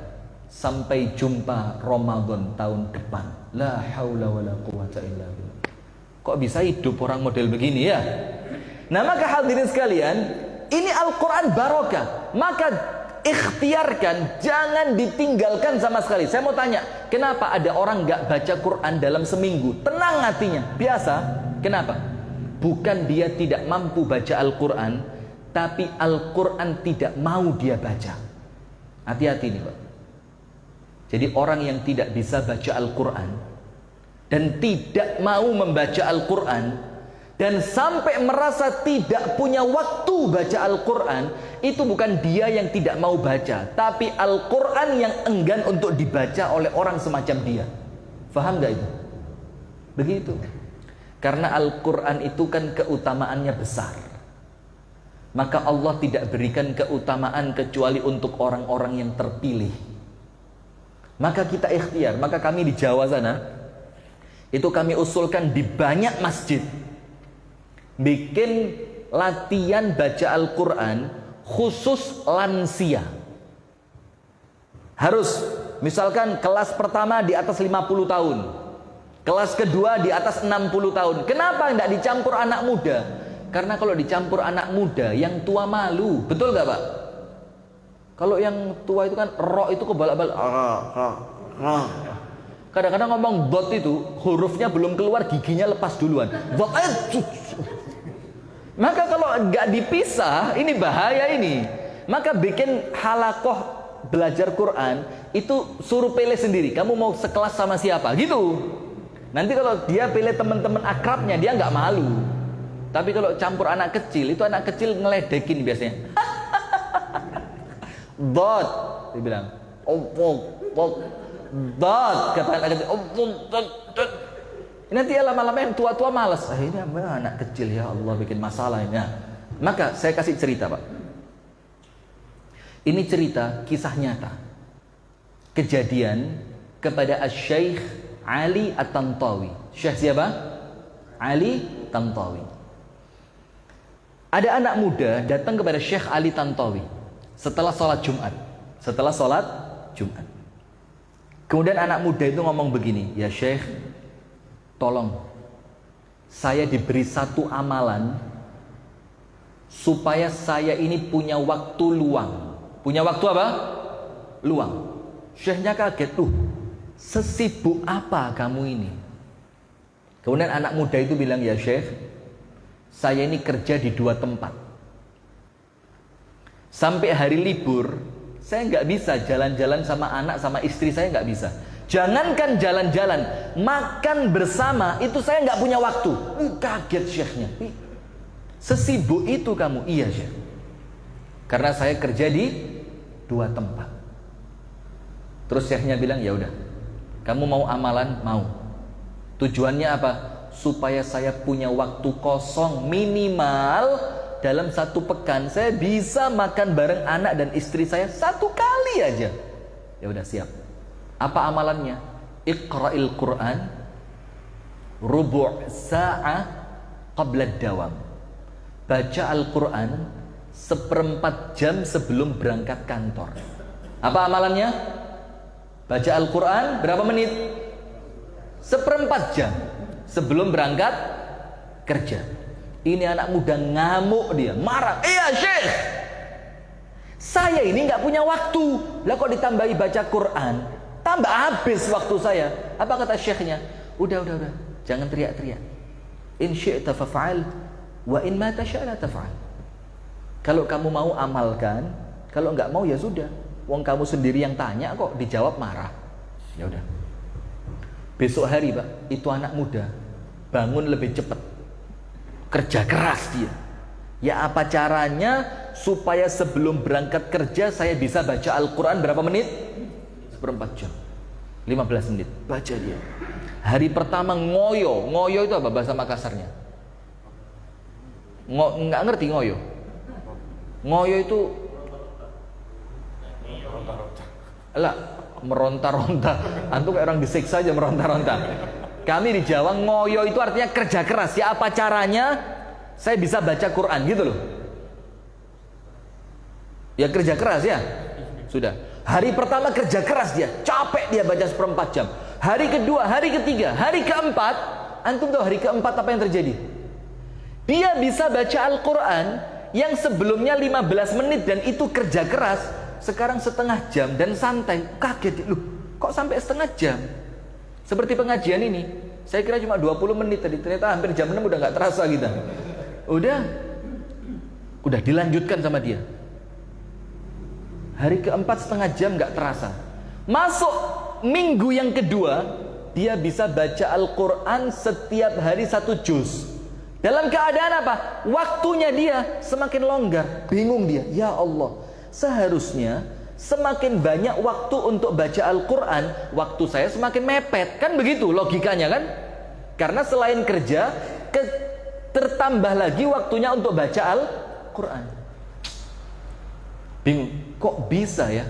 Sampai jumpa Ramadan tahun depan. La haula wala quwata illa billah. Kok bisa hidup orang model begini ya? Nah maka hadirin sekalian, ini Al-Quran barokah. Maka ikhtiarkan, jangan ditinggalkan sama sekali. Saya mau tanya, kenapa ada orang gak baca Quran dalam seminggu? Tenang hatinya, biasa. Kenapa? Bukan dia tidak mampu baca Al-Quran, tapi Al-Quran tidak mau dia baca. Hati-hati nih Pak. Jadi orang yang tidak bisa baca Al-Quran dan tidak mau membaca Al-Quran dan sampai merasa tidak punya waktu baca Al-Quran, itu bukan dia yang tidak mau baca, tapi Al-Quran yang enggan untuk dibaca oleh orang semacam dia. Faham gak itu? Begitu. Karena Al-Quran itu kan keutamaannya besar. Maka Allah tidak berikan keutamaan kecuali untuk orang-orang yang terpilih. Maka kita ikhtiar. Maka kami di Jawa sana, itu kami usulkan di banyak masjid bikin latihan baca Al-Quran khusus lansia. Harus, misalkan kelas pertama di atas 50 tahun, kelas kedua di atas 60 tahun. Kenapa tidak dicampur anak muda? Karena kalau dicampur anak muda, yang tua malu. Betul gak Pak? Kalau yang tua itu kan ro itu kebalak-balik. Kadang-kadang ngomong dot itu hurufnya belum keluar, giginya lepas duluan. Dot. Maka kalau nggak dipisah, ini bahaya ini. Maka bikin halakoh belajar Quran itu suruh pilih sendiri. Kamu mau sekelas sama siapa? Gitu. Nanti kalau dia pilih teman-teman akrabnya, dia nggak malu. Tapi kalau campur anak kecil, itu anak kecil ngeledekin biasanya. Dot, dia bilang, dot, kata anak kecil, dot. Nanti ya lama-lama yang tua-tua malas. Ini anak kecil, ya Allah bikin masalah ini. Maka saya kasih cerita Pak. Ini cerita kisah nyata. Kejadian kepada Asy-Syaikh Ali At-Tantawi. Syekh siapa? Ali Tantawi. Ada anak muda datang kepada Syekh Ali Tantawi setelah sholat Jumat. Setelah sholat Jumat. Kemudian anak muda itu ngomong begini, ya Syekh, tolong saya diberi satu amalan supaya saya ini punya waktu luang. Punya waktu apa? Luang. Syekhnya kaget, tuh sesibuk apa kamu ini? Kemudian anak muda itu bilang, ya Syekh, saya ini kerja di 2 tempat. Sampai hari libur, saya nggak bisa jalan-jalan sama anak, sama istri saya nggak bisa. Jangankan jalan-jalan, makan bersama itu saya nggak punya waktu. Kaget Syekhnya. Sesibuk itu kamu? Iya Syekh. Karena saya kerja di 2 tempat. Terus Syekhnya bilang, ya udah, kamu mau amalan? Mau. Tujuannya apa? Supaya saya punya waktu kosong minimal dalam 1 pekan saya bisa makan bareng anak dan istri saya 1 kali aja. Ya udah, siap. Apa amalannya? Iqra'il Quran rubu' sa'ah qabla dawam. Baca Al-Quran 1/4 jam sebelum berangkat kantor. Apa amalannya? Baca Al-Quran berapa menit? 1/4 jam sebelum berangkat kerja. Ini anak muda ngamuk, dia marah. Iya Syekh, saya ini nggak punya waktu. Lah kok ditambahi baca Quran, tambah habis waktu saya. Apa kata Syekhnya? Udah, jangan teriak-teriak. In syi'ta faf'al wa in ma tasha' la taf'al. Kalau kamu mau amalkan, kalau nggak mau ya sudah. Wong kamu sendiri yang tanya kok, dijawab marah. Ya udah. Besok hari Pak, itu anak muda bangun lebih cepat. Kerja keras dia. Ya apa caranya supaya sebelum berangkat kerja saya bisa baca Al-Quran berapa menit? 1/4 jam. 15 menit. Baca dia. Hari pertama ngoyo. Ngoyo itu apa bahasa Makassarnya? Nggak ngerti ngoyo. Ngoyo itu lah, meronta-ronta. Antum kayak orang disiksa aja meronta-ronta. Kami di Jawa ngoyo itu artinya kerja keras. Ya apa caranya saya bisa baca Quran gitu loh. Ya kerja keras ya. Sudah. Hari pertama kerja keras dia, capek dia baca 1/4 jam. Hari kedua, hari ketiga, hari keempat, antum tahu hari keempat apa yang terjadi? Dia bisa baca Al-Quran yang sebelumnya 15 menit dan itu kerja keras, sekarang setengah jam dan santai. Kaget, loh kok sampai setengah jam? Seperti pengajian ini, saya kira cuma 20 menit tadi, ternyata hampir jam 6 udah gak terasa kita. Udah dilanjutkan sama dia. Hari keempat setengah jam gak terasa. Masuk minggu yang kedua, dia bisa baca Al-Quran setiap hari 1 juz. Dalam keadaan apa? Waktunya dia semakin longgar. Bingung dia, ya Allah, seharusnya semakin banyak waktu untuk baca Al-Quran, waktu saya semakin mepet. Kan begitu logikanya kan? Karena selain kerja, tertambah lagi waktunya untuk baca Al-Quran. Bingung, kok bisa ya?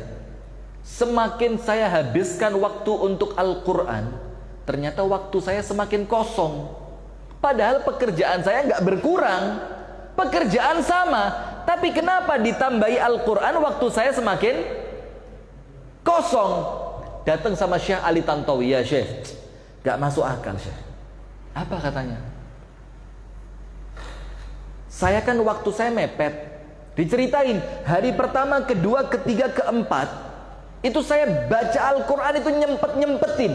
Semakin saya habiskan waktu untuk Al-Quran, ternyata waktu saya semakin kosong. Padahal pekerjaan saya nggak berkurang, pekerjaan sama, tapi kenapa ditambahi Al-Quran waktu saya semakin kosong? Datang sama Syekh Ali Tantowi, ya Syekh, nggak masuk akal Syekh. Apa katanya? Saya kan waktu saya mepet. Diceritain hari pertama, kedua, ketiga, keempat, itu saya baca Al-Quran itu nyempetin.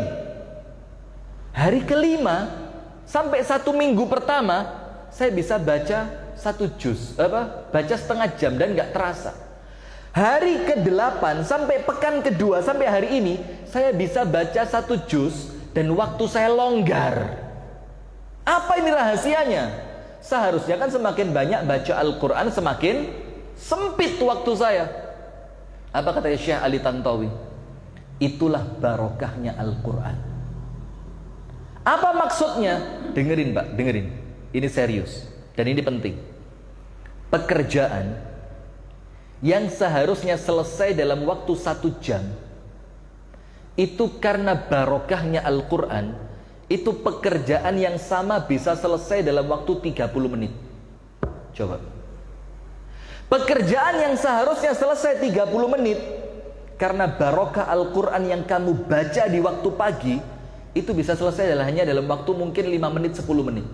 Hari kelima sampai 1 minggu pertama saya bisa baca 1 juz, baca setengah jam dan nggak terasa. Hari ke-8 sampai pekan kedua sampai hari ini saya bisa baca 1 juz dan waktu saya longgar. Apa ini rahasianya? Seharusnya kan semakin banyak baca Al-Quran semakin sempit waktu saya. Apa kata Syekh Ali Tantowi? Itulah barokahnya Al-Quran. Apa maksudnya? Dengerin Pak, dengerin. Ini serius dan ini penting. Pekerjaan yang seharusnya selesai dalam waktu 1 jam, itu karena barokahnya Al-Quran, itu pekerjaan yang sama bisa selesai dalam waktu 30 menit. Coba. Pekerjaan yang seharusnya selesai 30 menit, karena barokah Al-Quran yang kamu baca di waktu pagi, itu bisa selesai hanya dalam waktu mungkin 5 menit, 10 menit.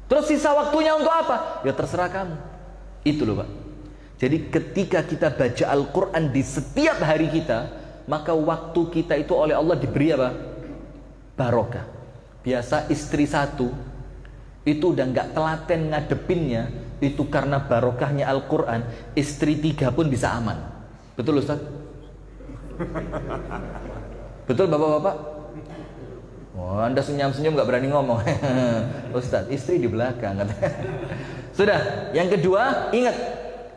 Terus sisa waktunya untuk apa? Ya terserah kamu. Itu loh Pak. Jadi ketika kita baca Al-Quran di setiap hari kita, maka waktu kita itu oleh Allah diberi apa? Barokah. biasa istri satu itu udah nggak telaten ngadepinnya, itu karena barokahnya Al-Quran, istri 3 pun bisa aman. Betul Ustaz? Betul Bapak-bapak? Oh, Anda senyum-senyum nggak berani ngomong. Ustaz, istri di belakang. Sudah, yang kedua, ingat,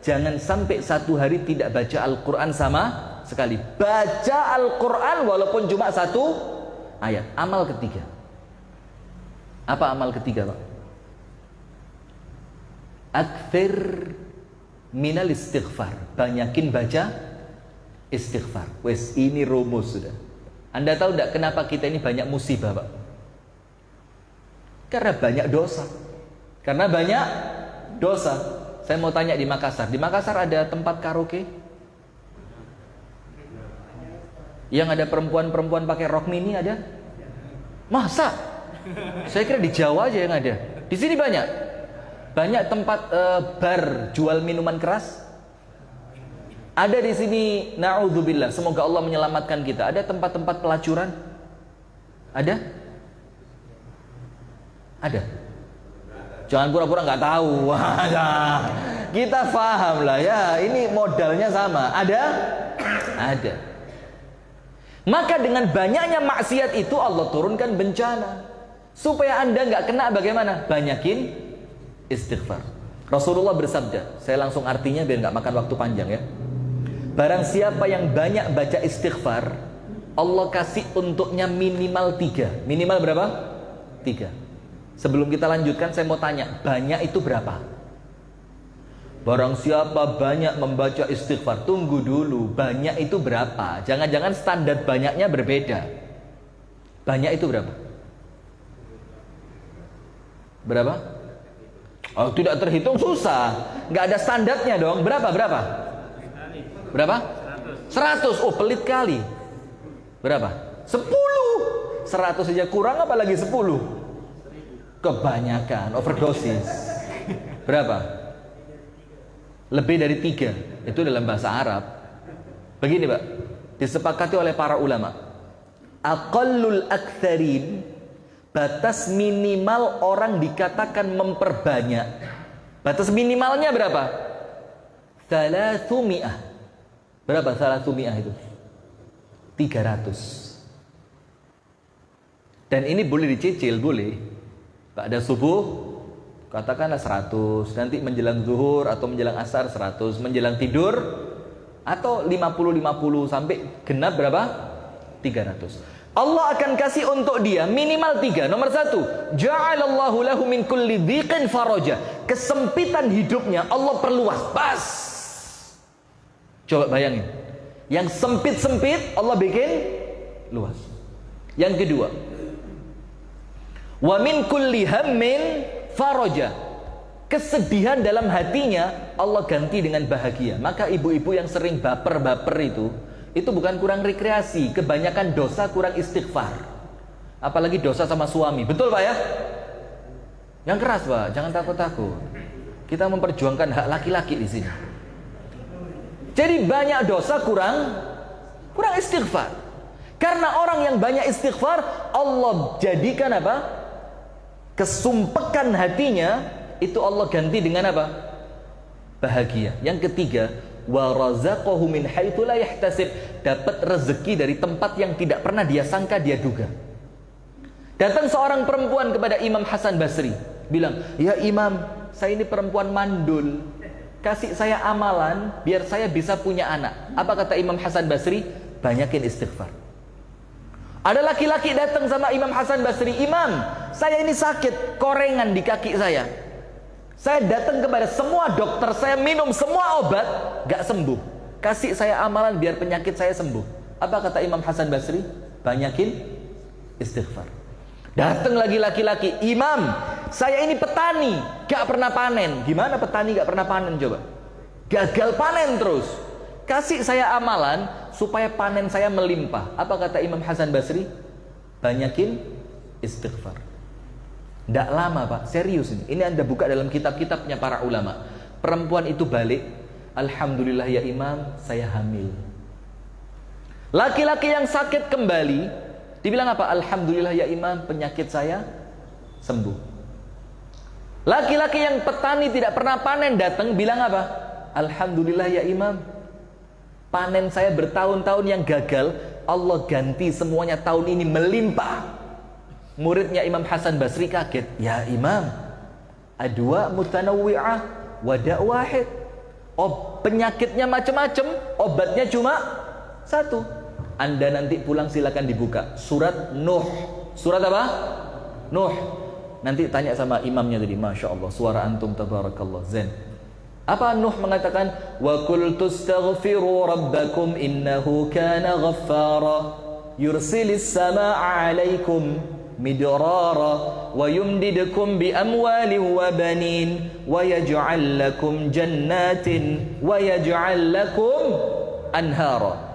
jangan sampai satu hari tidak baca Al-Quran sama sekali. Baca Al-Quran walaupun cuma 1 ayat. Amal ketiga. Apa amal ketiga, Pak? Akthir minal istighfar. Banyakin baca istighfar. Wes, ini rumus sudah. Anda tahu tidak kenapa kita ini banyak musibah, Pak? Karena banyak dosa. Karena banyak dosa. Saya mau tanya di Makassar. Di Makassar ada tempat karaoke? Yang ada perempuan-perempuan pakai rok mini ada? Masa? Saya kira di Jawa aja yang ada. Di sini banyak. Banyak tempat bar jual minuman keras. Ada di sini, na'udzubillah, semoga Allah menyelamatkan kita. Ada tempat-tempat pelacuran? Ada? Ada. Jangan pura-pura nggak tahu. Kita paham lah ya. Ini modalnya sama. Ada? Ada. Maka dengan banyaknya maksiat itu Allah turunkan bencana. Supaya Anda nggak kena bagaimana? Banyakin istighfar. Rasulullah bersabda, saya langsung artinya biar nggak makan waktu panjang ya. Barang siapa yang banyak baca istighfar, Allah kasih untuknya minimal 3. Minimal berapa? 3. Sebelum kita lanjutkan, saya mau tanya, banyak itu berapa? Barang siapa banyak membaca istighfar, tunggu dulu, banyak itu berapa? Jangan-jangan standar banyaknya berbeda. Banyak itu berapa? Berapa? Oh, tidak terhitung, susah. Nggak ada standarnya dong. Berapa? Berapa? 100. Oh, pelit kali. Berapa? 10. 100 saja kurang, apalagi 10. Kebanyakan, overdosis. Berapa? Lebih dari 3. Itu dalam bahasa Arab. Begini Pak, disepakati oleh para ulama, aqallul aktsarin, batas minimal orang dikatakan memperbanyak. Batas minimalnya berapa? 300. Berapa 300 itu? 300. Dan ini boleh dicicil, boleh. Ba'da subuh katakanlah 100, nanti menjelang zuhur atau menjelang asar 100, menjelang tidur atau 50 sampai genap berapa? 300. Allah akan kasih untuk dia minimal 3. Nomor 1, ja'alallahu lahu min kulli dhiqin faraja. Kesempitan hidupnya Allah perluas. Pas. Coba bayangin. Yang sempit-sempit Allah bikin luas. Yang kedua, wa min kulli hammin faraja. Kesedihan dalam hatinya Allah ganti dengan bahagia. Maka ibu-ibu yang sering baper-baper itu bukan kurang rekreasi, kebanyakan dosa kurang istighfar. Apalagi dosa sama suami. Betul Pak ya? Yang keras Pak, jangan takut-takut. Kita memperjuangkan hak laki-laki di sini. Jadi banyak dosa kurang istighfar. Karena orang yang banyak istighfar, Allah jadikan apa? Kesumpekan hatinya itu Allah ganti dengan apa? Bahagia. Yang ketiga, wa razaqahu min haitsu la yahtasib, dapat rezeki dari tempat yang tidak pernah dia sangka, dia duga. Datang seorang perempuan kepada Imam Hasan Basri, bilang, "Ya Imam, saya ini perempuan mandul. Kasih saya amalan biar saya bisa punya anak." Apa kata Imam Hasan Basri? Banyakin istighfar. Ada laki-laki datang sama Imam Hasan Basri, "Imam, saya ini sakit korengan di kaki saya. Saya datang kepada semua dokter, saya minum semua obat, gak sembuh. Kasih saya amalan biar penyakit saya sembuh." Apa kata Imam Hasan Basri? Banyakin istighfar. Datang lagi laki-laki, "Imam, saya ini petani, gak pernah panen." Gimana petani gak pernah panen coba? Gagal panen terus. Kasih saya amalan supaya panen saya melimpah. Apa kata Imam Hasan Basri? Banyakin istighfar. Tidak lama Pak, serius ini. Ini Anda buka dalam kitab-kitabnya para ulama. Perempuan itu balik, "Alhamdulillah ya Imam, saya hamil." Laki-laki yang sakit kembali, Dibilang apa? Alhamdulillah ya imam, penyakit saya sembuh. Laki-laki yang petani tidak pernah panen datang bilang apa? Alhamdulillah ya imam, panen saya bertahun-tahun yang gagal, Allah ganti semuanya tahun ini melimpah. Muridnya Imam Hasan Basri kaget. Ya imam, adwa mutanawwi'ah, wada' wahid. Oh, penyakitnya macam-macam, obatnya cuma satu. Anda nanti pulang silakan dibuka surat Nuh. Surat apa? Nuh. Nanti tanya sama imamnya tadi. Masya Allah, suara antum tabarakallah zen. Apa Nuh mengatakan? Wa qultu astaghfiru rabbakum innahu kana ghaffara yursilis samaa'a 'alaikum midrara wa yumdidukum bi amwalin wa banin wa yaj'al lakum jannatin wa yaj'al lakum anhara.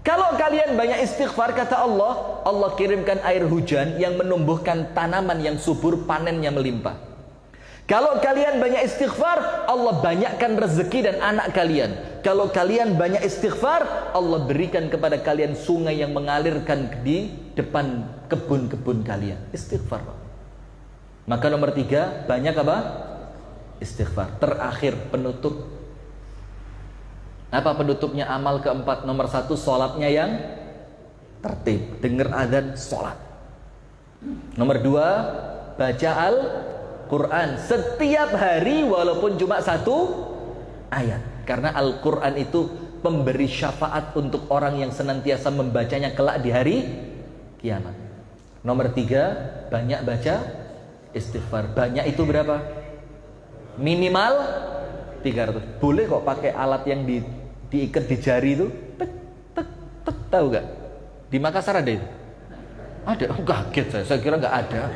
Kalau kalian banyak istighfar, kata Allah, Allah kirimkan air hujan yang menumbuhkan tanaman yang subur, panennya melimpah. Kalau kalian banyak istighfar, Allah banyakkan rezeki dan anak kalian. Kalau kalian banyak istighfar, Allah berikan kepada kalian sungai yang mengalirkan di depan kebun-kebun kalian. Istighfar. Maka nomor 3, banyak apa? Istighfar. Terakhir, penutup. Apa penutupnya? Amal keempat. Nomor 1, sholatnya yang tertib. Dengar azan, sholat. Nomor 2, baca Al-Quran setiap hari walaupun cuma 1 ayat. Karena Al-Quran itu pemberi syafaat untuk orang yang senantiasa membacanya kelak di hari kiamat. Nomor 3, banyak baca istighfar. Banyak itu berapa? Minimal 300. Boleh kok pakai alat yang diikat di jari itu. Tek, tek, tek, tahu gak? Di Makassar ada itu? Ada? Oh, kaget saya kira gak ada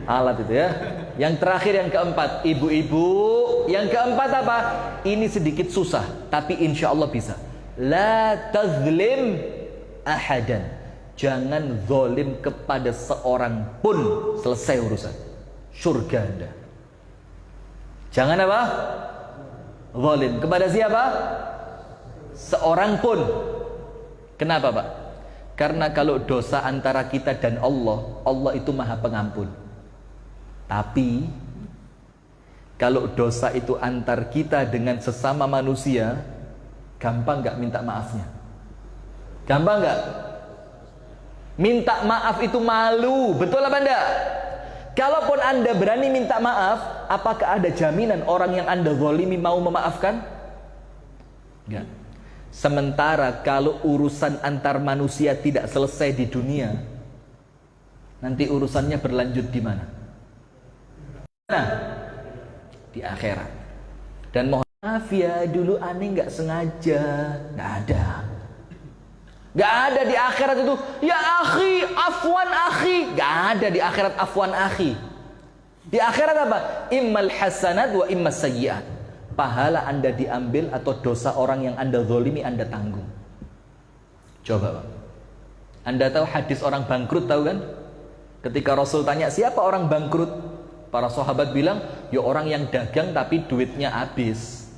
alat itu ya. Yang terakhir, yang keempat, ibu-ibu. Yang keempat apa? Ini sedikit susah, tapi insya Allah bisa. La tazlim ahadan. Jangan zalim kepada seorang pun. Selesai urusan. Surga Anda. Jangan apa? Zalim kepada siapa? Seorang pun. Kenapa Pak? Karena kalau dosa antara kita dan Allah, Allah itu maha pengampun. Tapi kalau dosa itu antar kita dengan sesama manusia, gampang gak minta maafnya? Gampang gak? Minta maaf itu malu, betul apa enggak? Kalaupun Anda berani minta maaf, apakah ada jaminan orang yang Anda zalimi mau memaafkan? Enggak. Sementara kalau urusan antar manusia tidak selesai di dunia, nanti urusannya berlanjut di mana? Nah, di akhirat. Dan mohon maaf ya, dulu aneh nggak sengaja. Nggak ada di akhirat itu. Ya akhi, afwan akhi. Nggak ada di akhirat afwan akhi. Di akhirat apa? Immal hasanat wa immas sayyiat. Pahala Anda diambil atau dosa orang yang Anda zalimi Anda tanggung. Coba Pak. Anda tahu hadis orang bangkrut, tahu kan? Ketika Rasul tanya siapa orang bangkrut, para sahabat bilang, ya orang yang dagang tapi duitnya habis.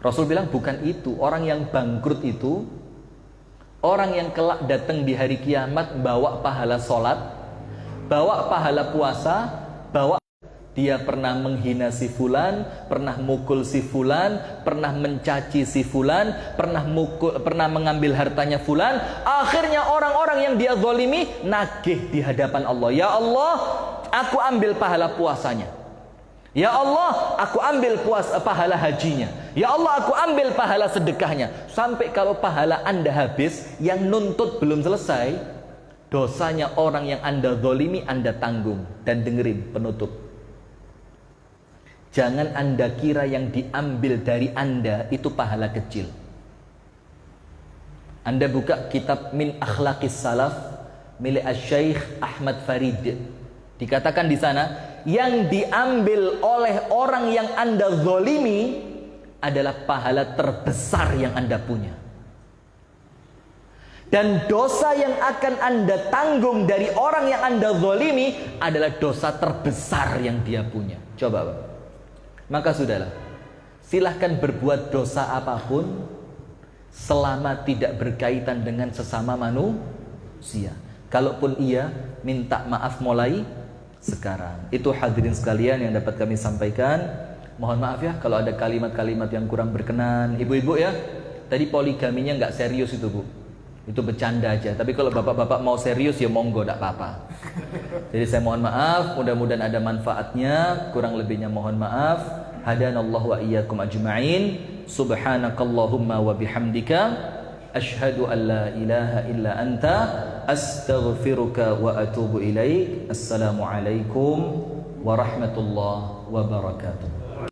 Rasul bilang bukan itu. Orang yang bangkrut itu orang yang kelak datang di hari kiamat bawa pahala sholat, bawa pahala puasa, bawa dia pernah menghina si fulan, pernah mukul si fulan, pernah mencaci si fulan, pernah mengambil hartanya fulan. Akhirnya orang-orang yang dia zalimi nagih di hadapan Allah. Ya Allah, aku ambil pahala puasanya. Ya Allah, aku ambil pahala hajinya. Ya Allah, aku ambil pahala sedekahnya. Sampai kalau pahala Anda habis, yang nuntut belum selesai, dosanya orang yang Anda zalimi Anda tanggung. Dan dengerin penutup. Jangan Anda kira yang diambil dari Anda itu pahala kecil. Anda buka kitab Min Akhlaqis Salaf milik Asy-Syaikh Ahmad Farid. Dikatakan di sana, yang diambil oleh orang yang Anda zalimi adalah pahala terbesar yang Anda punya. Dan dosa yang akan Anda tanggung dari orang yang Anda zalimi adalah dosa terbesar yang dia punya. Coba Pak. Maka sudahlah, silahkan berbuat dosa apapun selama tidak berkaitan dengan sesama manusia. usia. Kalaupun iya, minta maaf mulai sekarang. Itu hadirin sekalian yang dapat kami sampaikan. Mohon maaf ya kalau ada kalimat-kalimat yang kurang berkenan. Ibu-ibu ya, tadi poligaminya nggak serius itu Bu, itu bercanda aja. Tapi kalau bapak-bapak mau serius ya monggo, tidak apa-apa. Jadi saya mohon maaf, mudah-mudahan ada manfaatnya. Kurang lebihnya mohon maaf. Hadanallahu wa iyyakum ajma'in. Subhanakallahumma wa bihamdika asyhadu an la ilaha illa anta astaghfiruka wa atubu ilaik. Assalamualaikum warahmatullahi wabarakatuh.